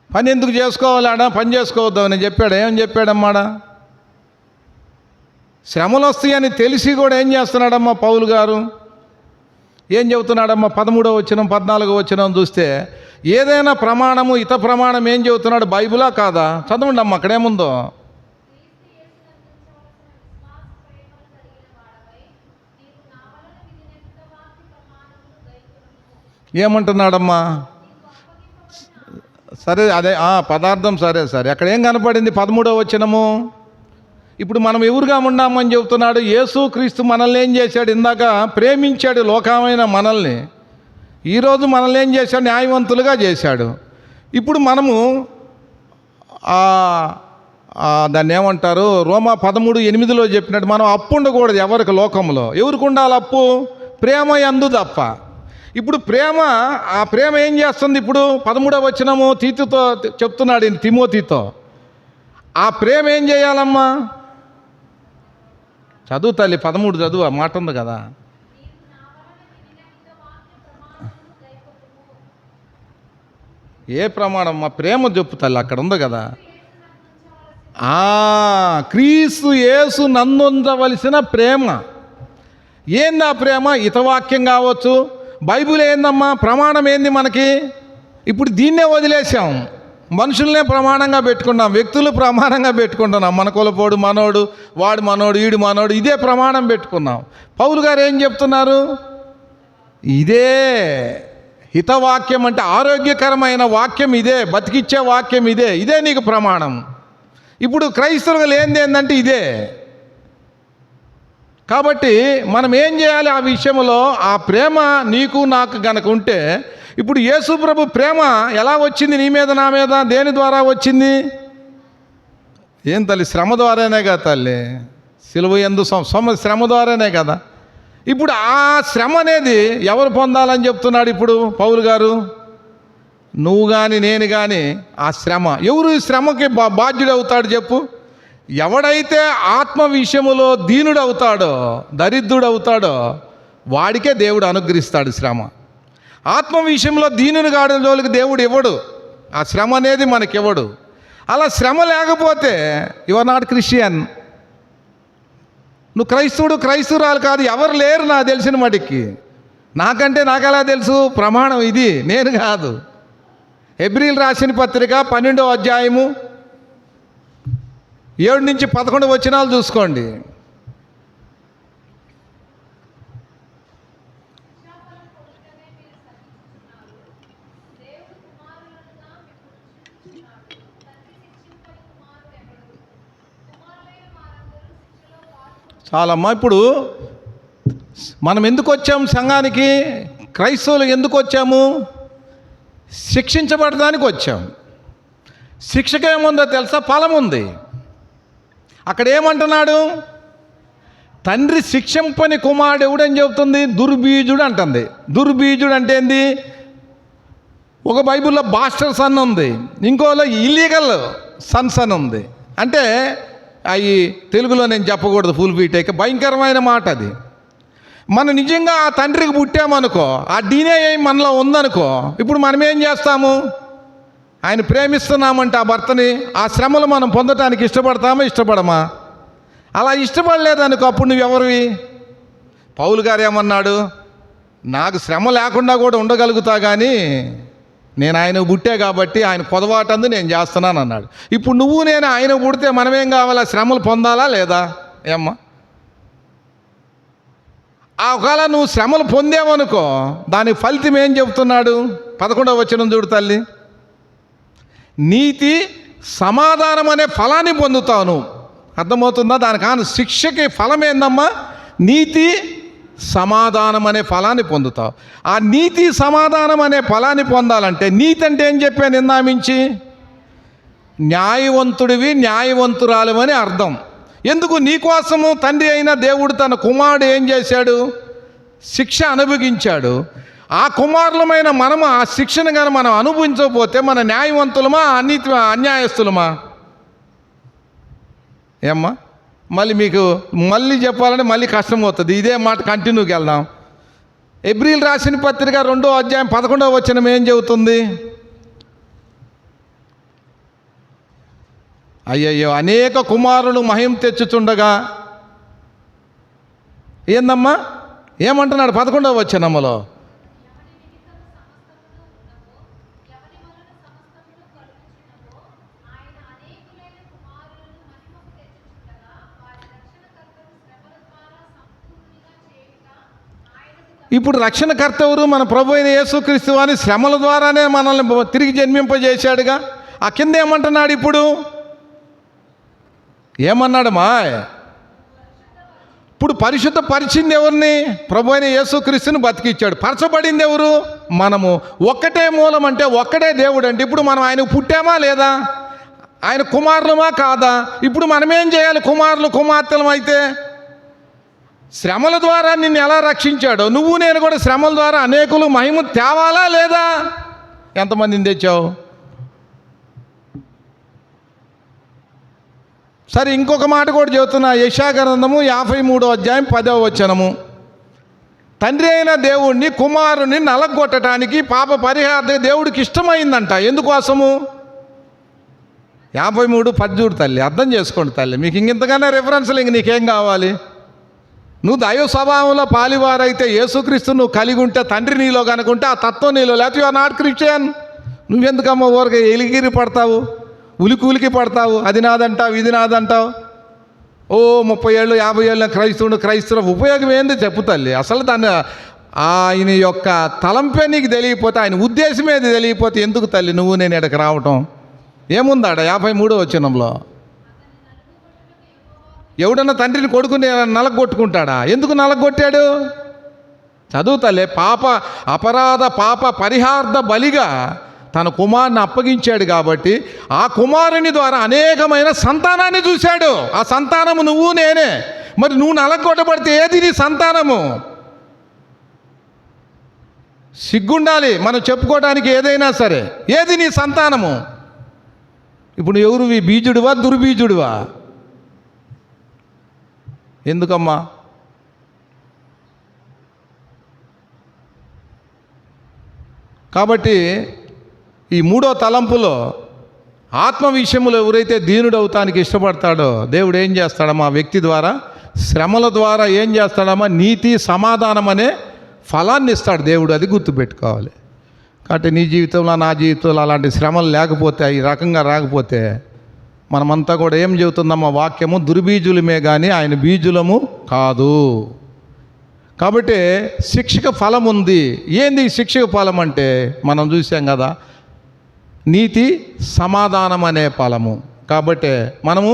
పని ఎందుకు చేసుకోవాలాడా? పని చేసుకోవద్దామని చెప్పాడు. ఏమని చెప్పాడమ్మాడా? శ్రమలు వస్తాయని తెలిసి కూడా ఏం చేస్తున్నాడమ్మా పౌలు గారు? ఏం చెబుతున్నాడమ్మా? 13వ వచనం, 14వ వచనం చూస్తే ఏదైనా ప్రమాణము, ఇత ప్రమాణం ఏం చెబుతున్నాడు? బైబిలా కాదా? చదవండి అమ్మ, అక్కడేముందో. ఏమంటున్నాడమ్మా? సరే, అదే పదార్థం సరే అక్కడ ఏం కనపడింది? 13వ వచనము. ఇప్పుడు మనం ఎవరుగా ఉన్నామని చెబుతున్నాడు? యేసుక్రీస్తు మనల్ని ఏం చేశాడు? ఇందాక ప్రేమించాడు లోకమైన మనల్ని. ఈరోజు మనల్ని ఏం చేశాడు? న్యాయవంతులుగా చేశాడు. ఇప్పుడు మనము దాన్ని ఏమంటారు? రోమా 13:8 చెప్పినట్టు మనం అప్పు ఉండకూడదు ఎవరికి లోకంలో. ఎవరికి ఉండాలి అప్పు? ప్రేమ యందు తప్ప. ఇప్పుడు ప్రేమ, ఆ ప్రేమ ఏం చేస్తుంది? ఇప్పుడు 13వ వచనము తీతుతో చెప్తున్నాడు, తిమోతితో. ఆ ప్రేమ ఏం చేయాలమ్మా? చదువు తల్లి, 13 చదువు. ఆ మాట ఉంది కదా. ఏ ప్రమాణం? మా ప్రేమ చెప్పు తల్లి, అక్కడ ఉంది కదా. క్రీస్తు యేసు నందుంచవలసిన ప్రేమ. ఏంది ఆ ప్రేమ? హితవాక్యం కావచ్చు. బైబిల్ ఏందమ్మా? ప్రమాణం ఏంది మనకి? ఇప్పుడు దీన్నే వదిలేసాం. మనుషులనే ప్రమాణంగా పెట్టుకున్నాం, వ్యక్తులు ప్రమాణంగా పెట్టుకుంటున్నాం. మన కులపోడు మనోడు, వాడు మనోడు, ఈడు మనోడు, ఇదే ప్రమాణం పెట్టుకున్నాం. పౌలు గారు ఏం చెప్తున్నారు? ఇదే హితవాక్యం అంటే ఆరోగ్యకరమైన వాక్యం ఇదే, బతికిచ్చే వాక్యం ఇదే, ఇదే నీకు ప్రమాణం. ఇప్పుడు క్రైస్తవులు లేనిది ఏంటంటే ఇదే. కాబట్టి మనం ఏం చేయాలి? ఆ విషయంలో ఆ ప్రేమ నీకు నాకు గనక ఉంటే, ఇప్పుడు యేసు ప్రభు ప్రేమ ఎలా వచ్చింది నీ మీద నా మీద? దేని ద్వారా వచ్చింది? ఏం తల్లి? శ్రమ ద్వారానే కదా తల్లి. సిలువ యందు శ్రమ ద్వారానే కదా. ఇప్పుడు ఆ శ్రమ అనేది ఎవరు పొందాలని చెప్తున్నాడు ఇప్పుడు పౌలు గారు? నువ్వు కానీ నేను కానీ ఆ శ్రమ. ఎవరు ఈ శ్రమకి బాధ్యుడవుతాడు చెప్పు? ఎవడైతే ఆత్మ విషయములో దీనుడవుతాడో, దరిద్రుడవుతాడో వాడికే దేవుడు అనుగ్రహిస్తాడు శ్రమ. ఆత్మ విషయంలో దీనుని గాడిన జోలికి దేవుడు ఇవ్వడు. ఆ శ్రమ అనేది మనకి ఇవ్వడు. అలా శ్రమ లేకపోతే యు ఆర్ నాట్ క్రిస్టియన్. నువ్వు క్రైస్తవురాలు కాదు. ఎవరు లేరు నాకు తెలిసిన మటుకి. నాకు ఎలా తెలుసు? ప్రమాణం ఇది, నేను కాదు. హెబ్రీలు రాసిన పత్రిక 12వ అధ్యాయము 7 నుంచి 11 వచనాలు చూసుకోండి. చాలమ్మా. ఇప్పుడు మనం ఎందుకు వచ్చాము సంఘానికి? క్రైస్తవులు ఎందుకు వచ్చాము? శిక్షించబడడానికి వచ్చాము. శిక్షకు ఏముందో తెలుసా? ఫలం ఉంది. అక్కడ ఏమంటున్నాడు? తండ్రి శిక్షింపని కుమారుడు ఎవడని చెబుతుంది? దుర్బీజుడు అంటుంది. దుర్బీజుడు అంటే ఏంది? ఒక బైబిల్లో బాస్టర్ సన్ ఉంది, ఇంకోలో ఇల్లీగల్ సన్స్ అని ఉంది. అంటే అవి తెలుగులో నేను చెప్పకూడదు, ఫుల్ బీటేక్, భయంకరమైన మాట అది. మనం నిజంగా ఆ తండ్రికి పుట్టామనుకో, ఆ డీనే మనలో ఉందనుకో, ఇప్పుడు మనం ఏం చేస్తాము? ఆయన ప్రేమిస్తున్నామంటే ఆ భర్తని, ఆ శ్రమలు మనం పొందటానికి ఇష్టపడమా? అలా ఇష్టపడలేదనుకో, అప్పుడు నువ్వెవరివి? పౌలు గారు ఏమన్నాడు? నాకు శ్రమ లేకుండా కూడా ఉండగలుగుతా, కానీ నేను ఆయన పుట్టే కాబట్టి ఆయన పొదవాటందు నేను చేస్తున్నాను అన్నాడు. ఇప్పుడు నువ్వు నేను ఆయన పుడితే మనమేం కావాలా? శ్రమలు పొందాలా లేదా? ఏమ్మా, ఆ ఒకవేళ నువ్వు శ్రమలు పొందేవనుకో, దాని ఫలితం ఏం చెబుతున్నాడు? 11వ వచనం చూడు తల్లి. నీతి సమాధానం అనే ఫలాన్ని పొందుతావు నువ్వు. అర్థమవుతుందా? దానికాను శిక్షకి ఫలం ఏందమ్మా? నీతి సమాధానం అనే ఫలాన్ని పొందుతావు. ఆ నీతి సమాధానం అనే ఫలాన్ని పొందాలంటే, నీతి అంటే ఏం చెప్పాను నిందామించి? న్యాయవంతుడివి, న్యాయవంతురాలు అని అర్థం. ఎందుకు? నీకోసము తండ్రి అయిన దేవుడు తన కుమారుడు ఏం చేశాడు? శిక్ష అనుభవించాడు. ఆ కుమారులమైన మనము ఆ శిక్షను కానీ మనం అనుభవించకపోతే మన న్యాయవంతులమా అన్యాయస్తులమా? ఏమ్మా, మళ్ళీ మీకు మళ్ళీ చెప్పాలంటే మళ్ళీ కష్టం అవుతుంది. ఇదే మాట కంటిన్యూకి వెళ్దాం. హెబ్రీలు రాసిన పత్రిక 2వ అధ్యాయం 11వ వచనం ఏం చెబుతుంది? అయ్యయ్యో, అనేక కుమారులు మహిమ తెచ్చుచుండగా ఏందమ్మా ఏమంటున్నాడు 11వ వచనములో? ఇప్పుడు రక్షణకర్త ఎవరు? మన ప్రభు అయిన యేసుక్రీస్తు వారిని శ్రమల ద్వారానే మనల్ని తిరిగి జన్మింపజేశాడుగా. ఆ కింద ఏమంటున్నాడు ఇప్పుడు? ఏమన్నాడమ్మా? ఇప్పుడు పరిశుద్ధ పరిచింది ఎవరిని? ప్రభు అయిన యేసుక్రీస్తుని బతికిచ్చాడు. పరచబడింది ఎవరు? మనము. ఒక్కటే మూలం అంటే ఒక్కటే దేవుడు అంటే ఇప్పుడు మనం ఆయన పుట్టామా లేదా? ఆయన కుమారులమా కాదా? ఇప్పుడు మనమేం చేయాలి? కుమారులు కుమార్తెలం అయితే శ్రమల ద్వారా నిన్ను ఎలా రక్షించాడో నువ్వు నేను కూడా శ్రమల ద్వారా అనేకులు మహిమ తేవాలా లేదా? ఎంతమందిని తెచ్చావు? సరే, ఇంకొక మాట కూడా చెబుతున్నా. యెషయా గ్రంథము 53వ అధ్యాయం 10వ వచనము. తండ్రి అయిన దేవుణ్ణి కుమారుని నలగొట్టడానికి పాప పరిహారం దేవుడికి ఇష్టమైందంట. ఎందుకోసము? 53:10 చూడు తల్లి, అర్థం చేసుకోండి తల్లి. మీకు ఇంతకన్నా రెఫరెన్స్లు ఇంక నీకేం కావాలి? నువ్వు దైవ స్వభావంలో పాలివారైతే యేసుక్రీస్తు నువ్వు కలిగి ఉంటే, తండ్రి నీలో కనుకుంటే ఆ తత్వం నీలో, లేకపోతే యు ఆర్ నాట్ క్రిస్టియన్. నువ్వెందుకమ్మా ఊరికి ఎలిగిరి పడతావు, ఉలికి పడతావు? అది నాదంటావు, ఇది నాదంటావు. ఓ 30 ఏళ్ళు 50 ఏళ్ళ క్రైస్తవుడు ఉపయోగం ఏంది చెప్పు తల్లి. అసలు దాన్ని ఆయన యొక్క తలంపే నీకు తెలియకపోతే, ఆయన ఉద్దేశమేది తెలియకపోతే ఎందుకు తల్లి నువ్వు నేను ఇక్కడికి రావటం? ఏముందాడ 53వ వచనంలో? ఎవడన్నా తండ్రిని కొడుకుని నలగొట్టుకుంటాడా? ఎందుకు నలగొట్టాడు? చదువుతలే. అపరాధ పాప పరిహార్థ బలిగా తన కుమారుని అప్పగించాడు కాబట్టి ఆ కుమారుని ద్వారా అనేకమైన సంతానాన్ని చూశాడు. ఆ సంతానము నువ్వు నేనే. మరి నువ్వు నలగొట్టబడితే ఏది నీ సంతానము? సిగ్గుండాలి మనం చెప్పుకోవడానికి ఏదైనా సరే. ఏది నీ సంతానము? ఇప్పుడు ఎవరు బీజుడివా దుర్బీజుడివా? ఎందుకమ్మా? కాబట్టి ఈ మూడో తలంపులో ఆత్మ విషయంలో ఎవరైతే దీనుడవుతానికి ఇష్టపడతాడో దేవుడు ఏం చేస్తాడమ్మా? వ్యక్తి ద్వారా, శ్రమల ద్వారా ఏం చేస్తాడమ్మా? నీతి సమాధానం అనే ఫలాన్ని ఇస్తాడు దేవుడు. అది గుర్తుపెట్టుకోవాలి. కాబట్టి నీ జీవితంలో, నా జీవితంలో అలాంటి శ్రమలు లేకపోతే, ఈ రకంగా రాకపోతే మనమంతా కూడా ఏం చెబుతుందమ్మా వాక్యము? దుర్బీజులమే కానీ ఆయన బీజులము కాదు. కాబట్టి శిక్షక ఫలం ఉంది. ఏంది శిక్షక ఫలం అంటే మనం చూసాం కదా, నీతి సమాధానం అనే ఫలము. కాబట్టి మనము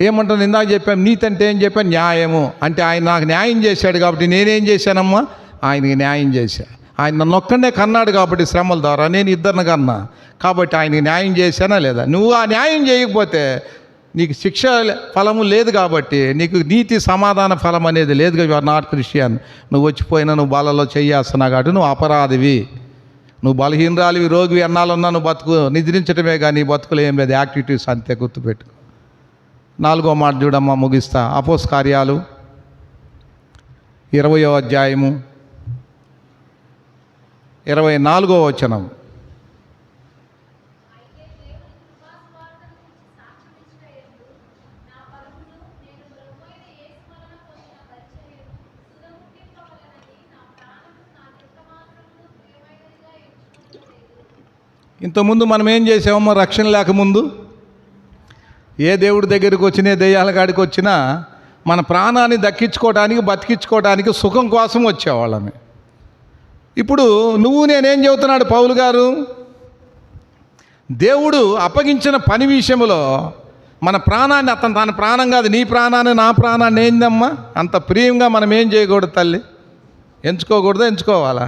ఏమంటాం? ఇందాక చెప్పాం నీతి అంటే ఏం చెప్పాం? న్యాయము. అంటే ఆయన నాకు న్యాయం చేశాడు కాబట్టి నేనేం చేశానమ్మా? ఆయనకి న్యాయం చేశా. ఆయన నన్ను ఒక్కడే కన్నాడు కాబట్టి శ్రమల ద్వారా, నేను ఇద్దరిని కన్నా కాబట్టి ఆయనకి న్యాయం చేశానా లేదా? నువ్వు ఆ న్యాయం చేయకపోతే నీకు శిక్ష ఫలము లేదు కాబట్టి నీకు నీతి సమాధాన ఫలం అనేది లేదు. You are not Christian. నువ్వు వచ్చిపోయినా నువ్వు బాలలో చెయ్యేస్తున్నావు కాబట్టి నువ్వు అపరాధివి, నువ్వు బలహీనరాలివి, రోగివి, ఎన్నాళ్ళున్నా నువ్వు బతుకు నిద్రించడమే కానీ బతుకులు ఏం లేదు. యాక్టివిటీస్ అంతే, గుర్తుపెట్టుకో. 4వ మాట చూడమ్మా, ముగిస్తా. అపోస్ కార్యాలు 20వ అధ్యాయము 24వ వచనం. ఇంతకుముందు మనం ఏం చేసామమ్మా? రక్షణ లేకముందు ఏ దేవుడి దగ్గరికి వచ్చినా, దెయ్యాల కాడికి వచ్చినా మన ప్రాణాన్ని దక్కించుకోవడానికి, బతికించుకోవడానికి, సుఖం కోసం వచ్చేవాళ్ళమే. ఇప్పుడు నువ్వు నేనేం చెబుతున్నాడు పౌలు గారు? దేవుడు అప్పగించిన పని విషయంలో మన ప్రాణాన్ని, అతను తన ప్రాణం కాదు, నీ ప్రాణాన్ని నా ప్రాణాన్ని ఏందమ్మా అంత ప్రియంగా మనం ఏం చేయకూడదు తల్లి? ఎంచుకోకూడదా? ఎంచుకోవాలా?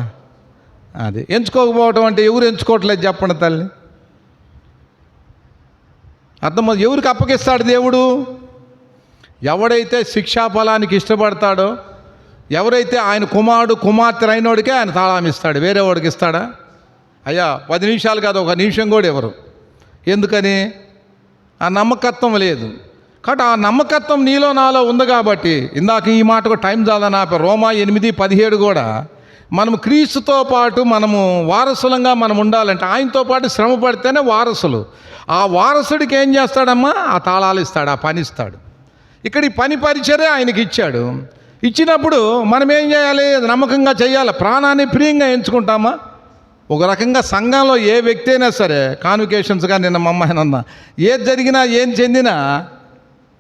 అది ఎంచుకోకపోవటం అంటే ఎవరు ఎంచుకోవట్లేదు చెప్పండి తల్లి? అర్థం ఎవరికి అప్పగిస్తాడు దేవుడు? ఎవడైతే శిక్షాఫలానికి ఇష్టపడతాడో, ఎవరైతే ఆయన కుమారుడు కుమార్తె అయినోడికే ఆయన తాళం ఇస్తాడు. వేరే వాడికి ఇస్తాడా? అయ్యా 10 నిమిషాలు కాదు, 1 నిమిషం కూడా ఎవరు. ఎందుకని? ఆ నమ్మకత్వం లేదు. కాబట్టి ఆ నమ్మకత్వం నీలో నాలో ఉంది కాబట్టి ఇందాక ఈ మాటకు టైం చాలని ఆపే. రోమా 8:17 కూడా మనము క్రీస్తుతో పాటు మనము వారసులంగా మనం ఉండాలంటే ఆయనతో పాటు శ్రమ పడితేనే వారసులు. ఆ వారసుడికి ఏం చేస్తాడమ్మా? ఆ తాళాలు ఇస్తాడు, ఆ పని ఇస్తాడు. ఇక్కడ ఈ పని పరిచర్య ఆయనకి ఇచ్చాడు. ఇచ్చినప్పుడు మనం ఏం చేయాలి? నమ్మకంగా చేయాలి. ప్రాణాన్ని ప్రియంగా ఎంచుకుంటామా? ఒక రకంగా సంఘంలో ఏ వ్యక్తి అయినా సరే, కాన్వికేషన్స్గా నిన్న మా అమ్మాయి అన్న, ఏది జరిగినా ఏం చెందినా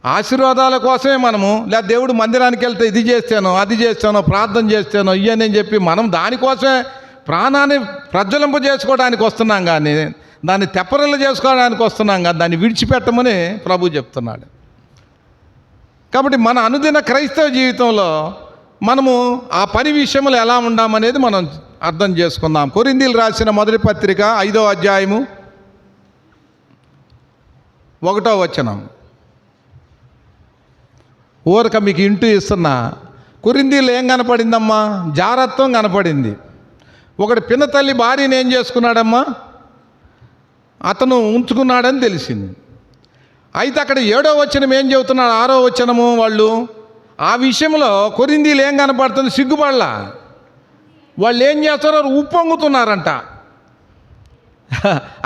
ఆశీర్వాదాల కోసమే మనము, లేదా దేవుడు మందిరానికి వెళ్తే ఇది చేస్తానో అది చేస్తానో ప్రార్థన చేస్తానో ఇవన్నీ చెప్పి మనం దానికోసమే ప్రాణాన్ని ప్రజ్వలింప చేసుకోవడానికి వస్తున్నాం కానీ దాన్ని తెప్పరిల్లు చేసుకోవడానికి వస్తున్నాం కానీ దాన్ని విడిచిపెట్టమని ప్రభు చెప్తున్నాడు. కాబట్టి మన అనుదిన క్రైస్తవ జీవితంలో మనము ఆ పని విషయంలో ఎలా ఉండామనేది మనం అర్థం చేసుకుందాం. కొరింథీయులకు రాసిన మొదటి పత్రిక 5వ అధ్యాయము 1వ వచనం. ఊరక మీకు ఇంటూ ఇస్తున్నా. కొరింథీయులు ఏం కనపడిందమ్మా? జారత్వం కనపడింది. ఒకటి పినతల్లి భార్యని ఏం చేసుకున్నాడమ్మా? అతను ఉంచుకున్నాడని తెలిసింది. అయితే అక్కడ 7వ వచనం ఏం చెబుతున్నాడు? 6వ వచనము వాళ్ళు ఆ విషయంలో కొరింథీయులు ఏం కనపడుతుంది? సిగ్గుపడలా. వాళ్ళు ఏం చేస్తున్నారు? ఉప్పొంగుతున్నారంట.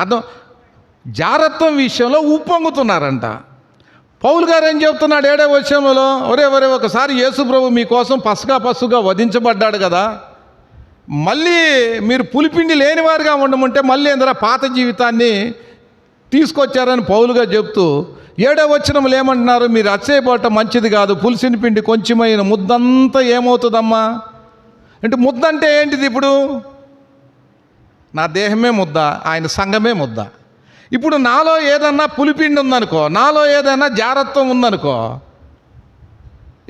అర్థం, జారత్వం విషయంలో ఉప్పొంగుతున్నారంట. పౌలు గారు ఏం చెప్తున్నాడు 7వ వచనంలో? ఒరే ఒకసారి యేసు ప్రభు మీకోసం పసుగా వధించబడ్డాడు కదా, మళ్ళీ మీరు పులిపిండి లేనివారుగా ఉండమంటే మళ్ళీ ఎందుకు పాత జీవితాన్ని తీసుకొచ్చారని పౌలుగా చెప్తూ 7వ వచనంలో ఏమంటున్నారు? మీరు అచ్చయపోవటం మంచిది కాదు, పులిసిన పిండి కొంచెమైన ముద్దంతా ఏమవుతుందమ్మా అంటే, ముద్ద అంటే ఏంటిది? ఇప్పుడు నా దేహమే ముద్ద, ఆయన సంఘమే ముద్ద. ఇప్పుడు నాలో ఏదన్నా పులిపిండి ఉందనుకో, నాలో ఏదైనా జారత్వం ఉందనుకో,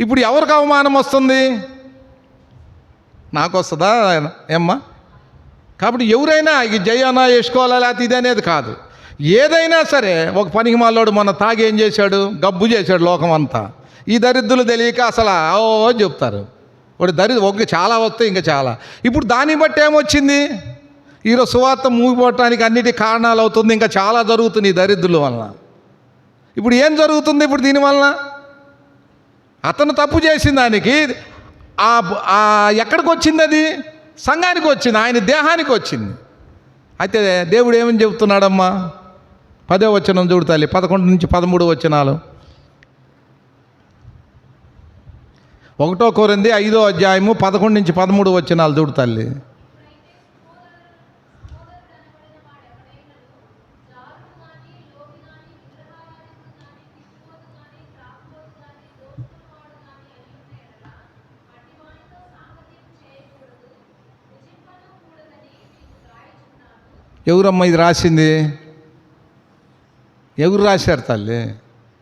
ఇప్పుడు ఎవరికి అవమానం వస్తుంది? నాకు వస్తుందా ఏమ్మా? కాబట్టి ఎవరైనా ఈ జయానా వేసుకోవాలా లేకపోతే ఇది అనేది కాదు. ఏదైనా సరే ఒక పనికి మాలోడు మొన్న తాగి ఏం చేశాడు, గబ్బు చేశాడు లోకం అంతా. ఈ దరిద్రులు తెలియక అసలు చెప్తారు ఒక చాలా వస్తాయి ఇంకా చాలా. ఇప్పుడు దాన్ని బట్టి ఏమొచ్చింది, ఈరోజు సువార్త మూగిపోవటానికి అన్నిటి కారణాలు అవుతుంది. ఇంకా చాలా జరుగుతుంది ఈ దరిద్రుల వలన. ఇప్పుడు ఏం జరుగుతుంది ఇప్పుడు దీనివలన? అతను తప్పు చేసిన దానికి ఎక్కడికి వచ్చింది, అది సంఘానికి వచ్చింది, ఆయన దేహానికి వచ్చింది. అయితే దేవుడు ఏమని చెబుతున్నాడమ్మా? 10వ వచనం చూడు తల్లి, 11 నుంచి 13 వచనాలు. 1 కొరింథీ 5వ అధ్యాయము 11 నుంచి 13 వచనాలు చూడు తల్లి. ఎవరమ్మా ఇది రాసింది? ఎవరు రాశారు తల్లి?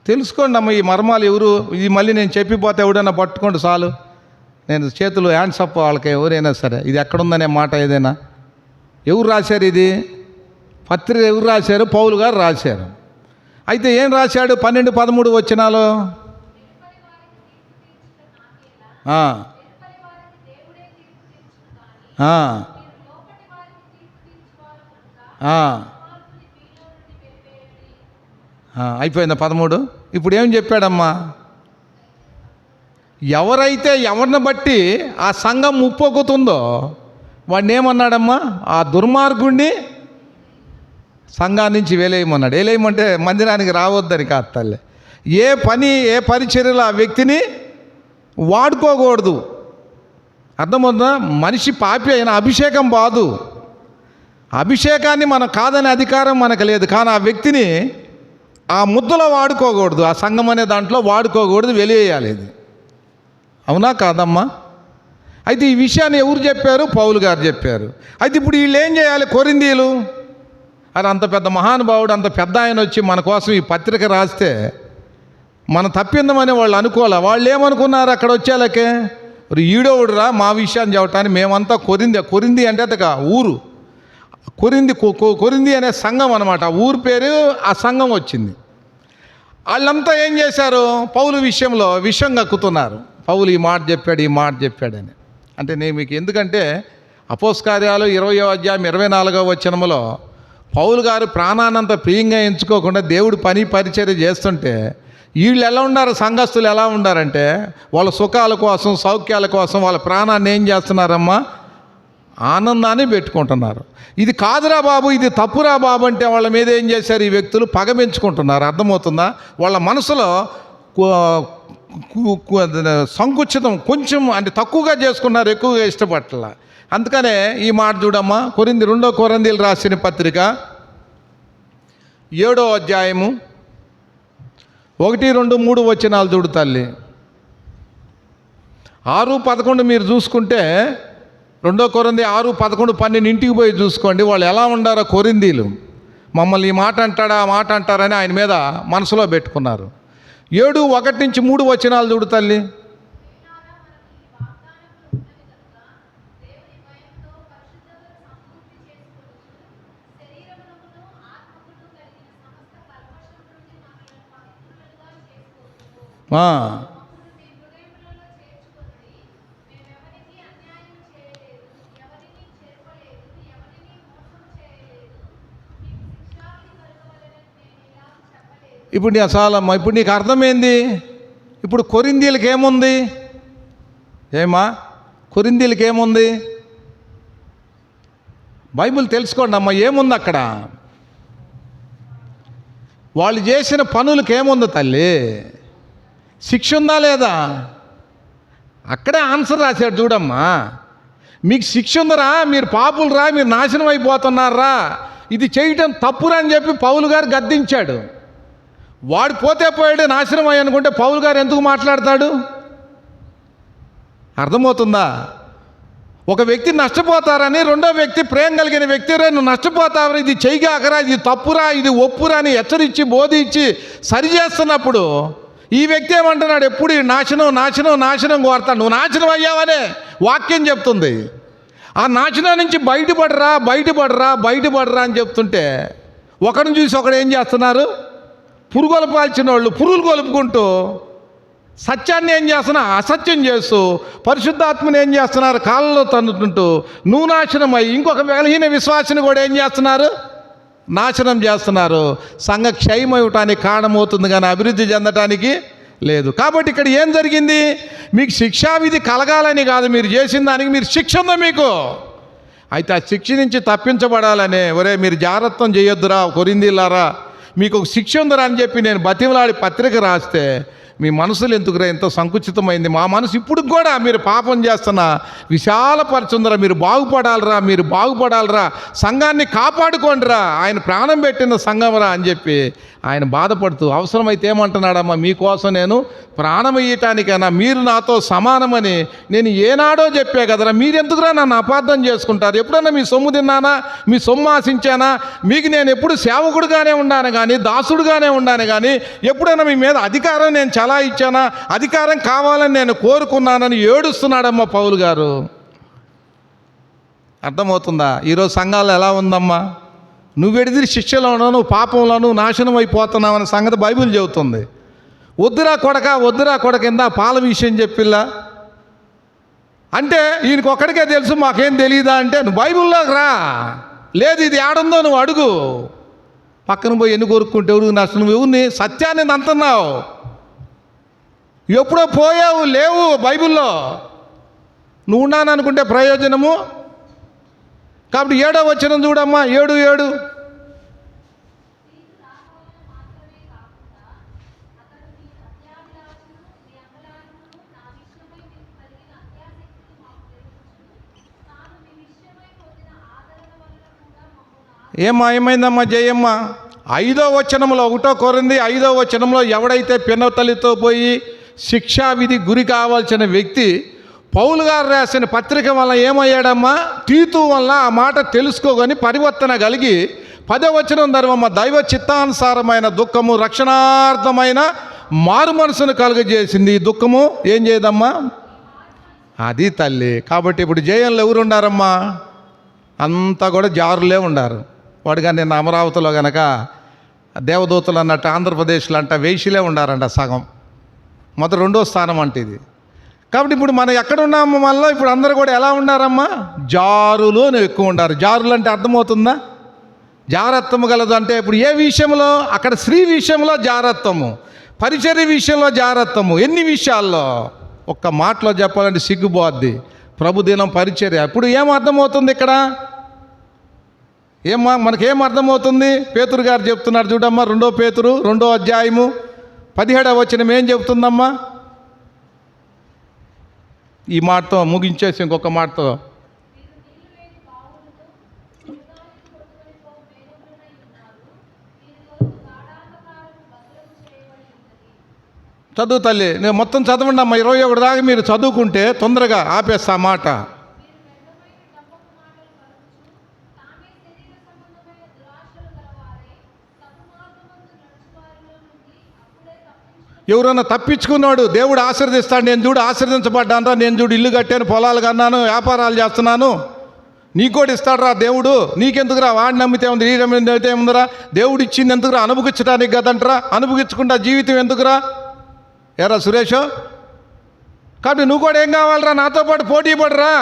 తెలుసుకోండి అమ్మ ఈ మర్మాలు ఎవరు. ఇది మళ్ళీ నేను చెప్పిపోతే ఎవడైనా పట్టుకోండి చాలు. నేను చేతులు హ్యాండ్స్ అప్ వాళ్ళకి, ఎవరైనా సరే. ఇది ఎక్కడుందనే మాట ఏదైనా. ఎవరు రాశారు ఇది పత్రిక? ఎవరు రాశారు? పౌలు గారు రాశారు. అయితే ఏం రాశాడు? 12, 13 వచనాలు. అయిపోయిందా 13? ఇప్పుడు ఏం చెప్పాడమ్మా? ఎవరైతే ఎవరిని బట్టి ఆ సంఘం ముప్పొక్కుతుందో వాడిని ఏమన్నాడమ్మా? ఆ దుర్మార్గుణ్ణి సంఘాన్ని నుంచి వేలేయమన్నాడు. వేలేయమంటే మందిరానికి రావద్దని కాదు తల్లి. ఏ పరిచర్యలో ఆ వ్యక్తిని వాడుకోకూడదు. అర్థమవుతుందా? మనిషి పాపి అయిన అభిషేకం బాదు. అభిషేకాన్ని మనం కాదనే అధికారం మనకు లేదు. కానీ ఆ వ్యక్తిని ఆ ముద్దలో వాడుకోకూడదు, ఆ సంఘం అనే దాంట్లో వాడుకోకూడదు, వెలివేయాలి. ఇది అవునా కాదమ్మా? అయితే ఈ విషయాన్ని ఎవరు చెప్పారు? పౌలు గారు చెప్పారు. అయితే ఇప్పుడు వీళ్ళు ఏం చేయాలి? కొరింథీయులు అది అంత పెద్ద మహానుభావుడు, అంత పెద్ద ఆయన వచ్చి మన కోసం ఈ పత్రిక రాస్తే మనం తప్పిందమని వాళ్ళు అనుకోలే. వాళ్ళు ఏమనుకున్నారు అక్కడ వచ్చేలాకే? ఈడోవుడురా మా విషయాన్ని చెప్పటానికి. మేమంతా కొరింథీ అంటే అది ఊరు. కొరింథీ అనే సంఘం అనమాట. ఆ ఊరు పేరు ఆ సంఘం వచ్చింది. వాళ్ళంతా ఏం చేశారు? పౌలు విషయంలో విషం కక్కుతున్నారు. పౌలు ఈ మాట చెప్పాడని. అంటే నేను మీకు ఎందుకంటే అపోస్తల 20వ అధ్యాయం 24వ వచనంలో పౌలు గారు ప్రాణానంత ప్రియంగా ఎంచుకోకుండా దేవుడు పరిచర్య చేస్తుంటే వీళ్ళు ఎలా ఉన్నారు? సంఘస్థులు ఎలా ఉన్నారంటే వాళ్ళ సుఖాల కోసం, సౌఖ్యాల కోసం వాళ్ళ ప్రాణాన్ని ఏం చేస్తున్నారమ్మా? ఆనందాన్ని పెట్టుకుంటున్నారు. ఇది కాదురా బాబు, ఇది తప్పురా బాబు అంటే వాళ్ళ మీద ఏం చేశారు ఈ వ్యక్తులు? పగ పెంచుకుంటున్నారు. అర్థమవుతుందా? వాళ్ళ మనసులో సంకుచితం కొంచెం అంటే తక్కువగా చేసుకున్నారు, ఎక్కువగా ఇష్టపట్ల. అందుకనే ఈ మాట చూడమ్మా. 2 కొరింథీయులు రాసిన పత్రిక 7వ అధ్యాయము 1, 2, 3 వచనాలు చూడు తల్లి. 6, 11 మీరు చూసుకుంటే 2 కొరింథీ 6, 11, 12 ఇంటికి పోయి చూసుకోండి. వాళ్ళు ఎలా ఉండారో కొరింథీయులు. మమ్మల్ని ఈ మాట అంటాడా ఆ మాట అంటారని ఆయన మీద మనసులో పెట్టుకున్నారు. 7, 1 నుంచి 3 వచనాలు చూడు తల్లి. ఇప్పుడు చాలమ్మా. ఇప్పుడు నీకు అర్థమైంది. ఇప్పుడు కొరింథీయులకి ఏముంది? కొరింథీయులకి ఏముంది? బైబిల్ తెలుసుకోండి అమ్మా. ఏముంది అక్కడ? వాళ్ళు చేసిన పనులకి ఏముంది తల్లి? శిక్ష ఉందా లేదా? అక్కడే ఆన్సర్ రాశాడు చూడమ్మా. మీకు శిక్ష ఉందరా, మీరు పాపులరా, మీరు నాశనం అయిపోతున్నారా, ఇది చేయటం తప్పురా అని చెప్పి పౌలు గారు గద్దించాడు. వాడు పోతే పోయాడు, నాశనం అయ్యి అనుకుంటే పౌలు గారు ఎందుకు మాట్లాడతాడు? అర్థమవుతుందా? ఒక వ్యక్తి నష్టపోతారని రెండో వ్యక్తి, ప్రేమ కలిగిన వ్యక్తి, నువ్వు నష్టపోతావరా, ఇది చెయ్యగాకరా, ఇది తప్పురా, ఇది ఒప్పురా అని హెచ్చరించి బోధించి సరి చేస్తున్నప్పుడు ఈ వ్యక్తి ఏమంటున్నాడు? ఎప్పుడు నాశనం నాశనం నాశనం కోరుతాడు. నువ్వు నాశనం అయ్యావనే వాక్యం చెప్తుంది. ఆ నాశనం నుంచి బయటపడరా బయటపడరా బయటపడరా అని చెప్తుంటే ఒకరిని చూసి ఒకడు ఏం చేస్తున్నారు? పురుగులు పాల్చిన వాళ్ళు పురుగులు కొలుపుకుంటూ సత్యాన్ని ఏం చేస్తున్నారు? అసత్యం చేస్తూ పరిశుద్ధాత్మని ఏం చేస్తున్నారు? కాళ్ళలో తన్నుతుంటూ నువ్వు నాశనం అయ్యి ఇంకొక బలహీన విశ్వాసిని కూడా ఏం చేస్తున్నారు? నాశనం చేస్తున్నారు. సంఘ క్షయం ఇవ్వటానికి కారణమవుతుంది కానీ అభివృద్ధి చెందటానికి లేదు. కాబట్టి ఇక్కడ ఏం జరిగింది? మీకు శిక్షావిధి కలగాలని కాదు, మీరు చేసిన దానికి మీరు శిక్ష ఉందా మీకు. అయితే ఆ శిక్ష నుంచి తప్పించబడాలనే, ఒరే మీరు జాగ్రత్తం చేయొద్దురా కొరింథీయులారా, మీకు ఒక శిక్ష ఉందిరా అని చెప్పి నేను బతిమలాడి పత్రిక రాస్తే మీ మనసులు ఎందుకురా ఎంతో సంకుచితమైంది? మా మనసు ఇప్పుడు కూడా మీరు పాపం చేస్తున్న విశాలపరచుందరా, మీరు బాగుపడాలరా, మీరు బాగుపడాలరా, సంఘాన్ని కాపాడుకోండిరా, ఆయన ప్రాణం పెట్టిన సంఘంరా అని చెప్పి ఆయన బాధపడుతూ అవసరమైతే ఏమంటున్నాడమ్మా, మీకోసం నేను ప్రాణం ఇయ్యటానికైనా మీరు నాతో సమానమని నేను ఏనాడో చెప్పే కదరా, మీరెందుకురా నన్ను అపార్థం చేసుకుంటారు? ఎప్పుడన్నా మీ సొమ్ము తిన్నానా, మీ సొమ్ము ఆశించానా? మీకు నేను ఎప్పుడు సేవకుడుగానే ఉన్నాను కానీ దాసుడుగానే ఉన్నాను కానీ ఎప్పుడైనా మీ మీద అధికారం నేను చలా ఇచ్చానా? అధికారం కావాలని నేను కోరుకున్నానని ఏడుస్తున్నాడమ్మా పౌలు గారు. అర్థమవుతుందా? ఈరోజు సంఘాలు ఎలా ఉందమ్మా? నువ్వెడిదిరి శిక్షలోనో నువ్వు పాపంలోనూ నాశనం అయిపోతున్నావు అనే సంగతి బైబిల్ చెబుతుంది. వద్దురా కొడక కింద పాల విషయం చెప్పిల్లా అంటే ఈయనకి ఒక్కడికే తెలుసు మాకేం తెలియదా అంటే నువ్వు బైబిల్లోకి రా. లేదు ఇది ఏడుందో నువ్వు అడుగు. పక్కన పోయి ఎన్ని కొరుక్కుంటే ఎవరు నష్టం? నువ్వు ఎవరిని సత్యాన్ని అంటున్నావు? ఎప్పుడో పోయావు, లేవు బైబిల్లో. నువ్వు ఉన్నాననుకుంటే ప్రయోజనము. కాబట్టి 7వ వచనం చూడమ్మా, 7:7. ఏమైందమ్మా జయమ్మ? 5వ వచనంలో 1 కొరింథీ 5వ వచనంలో ఎవడైతే పినతల్లితో పోయి శిక్షావిధి గురి కావాల్సిన వ్యక్తి పౌలు గారు రాసిన పత్రిక వల్ల ఏమయ్యాడమ్మా? తీతు వల్ల ఆ మాట తెలుసుకోగాని పరివర్తన కలిగి 10వ వచనం ధర్మమ్మ, దైవ చిత్తానుసారమైన దుఃఖము రక్షణార్థమైన మారు మనసును కలుగజేసింది. ఈ దుఃఖము ఏం చేయదమ్మా? అది తల్లి. కాబట్టి ఇప్పుడు జయంలో ఎవరు ఉండారమ్మా? అంతా కూడా జారులే ఉండారు. వాడుగా నిన్న అమరావతిలో కనుక దేవదూతలు అన్నట్టు ఆంధ్రప్రదేశ్లో అంట వేషిలే ఉండారంట సగం. మొదటి 2వ స్థానం అంటే ఇది. కాబట్టి ఇప్పుడు మనం ఎక్కడ ఉన్నాము? మళ్ళీ ఇప్పుడు అందరూ కూడా ఎలా ఉన్నారమ్మా? జారులు ఎక్కువ ఉండారు. జారులు అంటే అర్థమవుతుందా? జారత్వము గలదు అంటే ఇప్పుడు ఏ విషయంలో? అక్కడ స్త్రీ విషయంలో జారత్వము, పరిచర్య విషయంలో జారత్వము. ఎన్ని విషయాల్లో? ఒక్క మాటలో చెప్పాలంటే సిగ్గుపోద్ది. ప్రభుదినం పరిచర్య. ఇప్పుడు ఏం అర్థమవుతుంది ఇక్కడ? మనకేం అర్థమవుతుంది? పేతురు గారు చెప్తున్నారు చూడమ్మా, 2 పేతురు 2వ అధ్యాయము 17వ వచనం ఏం చెప్తుందమ్మా? ఈ మాటతో ముగించేసి ఇంకొక మాటతో చదువు తల్లి. నేను మొత్తం చదవండి అమ్మా, 21 దాకా మీరు చదువుకుంటే తొందరగా ఆపేస్తా మాట. ఎవరన్నా తప్పించుకున్నాడు దేవుడు ఆశీర్దిస్తాడు. నేను చూడు ఆశీర్దించబడ్డానరా, నేను చూడు ఇల్లు కట్టాను, పొలాలు కన్నాను, వ్యాపారాలు చేస్తున్నాను, నీకు కూడా ఇస్తాడరా దేవుడు. నీకెందుకురా? వాడిని నమ్మితే ఉంది, ఈ నమ్మితే ఉందిరా? దేవుడు ఇచ్చింది ఎందుకురా? అనుభవించడానికి కదంటరా. అనుభవించకుండా జీవితం ఎందుకురా? ఏరా సురేష్? కాబట్టి నువ్వు కూడా ఏం కావాలరా? నాతో పాటు పోటీ పడరా.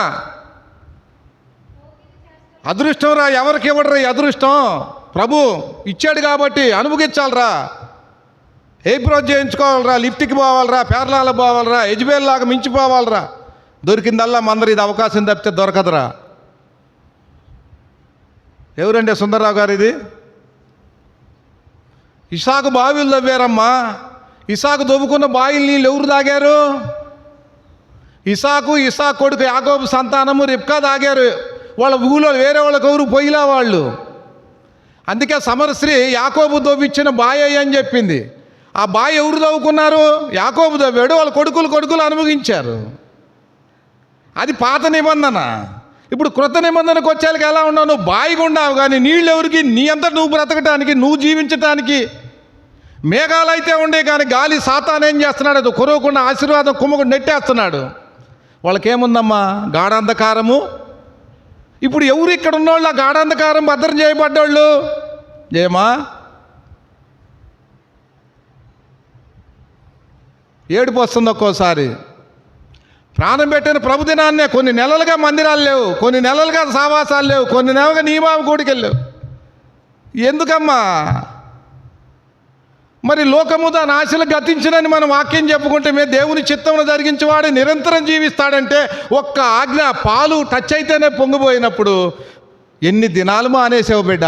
అదృష్టం రా, ఎవరికి ఇవ్వడరా ఈ అదృష్టం? ప్రభు ఇచ్చాడు కాబట్టి అనుభవించాలరా. ఏ బ్రోజ్ చేయించుకోవాలరా, లిఫ్ట్కి పోవాలరా, పేర్లాల పోవాలరా, యజ్బేల్ లాగా మించిపోవాలరా. దొరికిందల్లా మందరు ఇది అవకాశం తప్పితే దొరకదురా. ఎవరండి సుందరరావు గారు? ఇది ఇసాకు బావిలు తవ్వారమ్మా. ఇసాకు దొవ్వుకున్న బావిలు నీళ్ళు ఎవరు తాగారు? ఇసాకు కొడుకు యాకోబు సంతానము రిబ్కా తాగారు. వాళ్ళ ఊళ్ళో వేరే వాళ్ళకి ఎవరు పొయ్యిలా వాళ్ళు. అందుకే సమరశ్రీ యాకోబు దొవ్విచ్చిన బాయ్ అని చెప్పింది. ఆ బాయ్ ఎవరు తవ్వుకున్నారు? యాకోబు తవ్వాడు, వాళ్ళ కొడుకులు అనుభవించారు. అది పాత నిబంధన. ఇప్పుడు కృత నిబంధనకు వచ్చేళ్ళకి ఎలా ఉన్నావు? నువ్వు బాయిగా ఉన్నావు కానీ నీళ్ళు ఎవరికి? నీ అంతా నువ్వు బ్రతకటానికి, నువ్వు జీవించటానికి. మేఘాలు అయితే ఉండే కానీ గాలి సాతాను ఏం చేస్తున్నాడు? అది కురవకుండా ఆశీర్వాదం కుమ్మకు నెట్టేస్తున్నాడు. వాళ్ళకేముందమ్మా? గాఢాంధకారము ఇప్పుడు ఎవరు ఇక్కడ ఉన్నోళ్ళు? ఆ గాఢాంధకారం భద్రం చేయబడ్డోళ్ళు ఏమా? ఏడుపు వస్తుంది ఒక్కోసారి. ప్రాణం పెట్టిన ప్రభుదినాన్నే కొన్ని నెలలుగా మందిరాలు లేవు, కొన్ని నెలలుగా సావాసాలు లేవు, కొన్ని నెలలుగా నియమావ కూడికి వెళ్ళావు. ఎందుకమ్మా? మరి లోకము దాని ఆశలు గతించినని మనం వాక్యం చెప్పుకుంటే దేవుని చిత్తమును జరిగించేవాడు నిరంతరం జీవిస్తాడంటే ఒక్క ఆజ్ఞ పాలు టచ్ అయితేనే పొంగిపోయినప్పుడు ఎన్ని దినాలు మానేసావు బిడ్డ?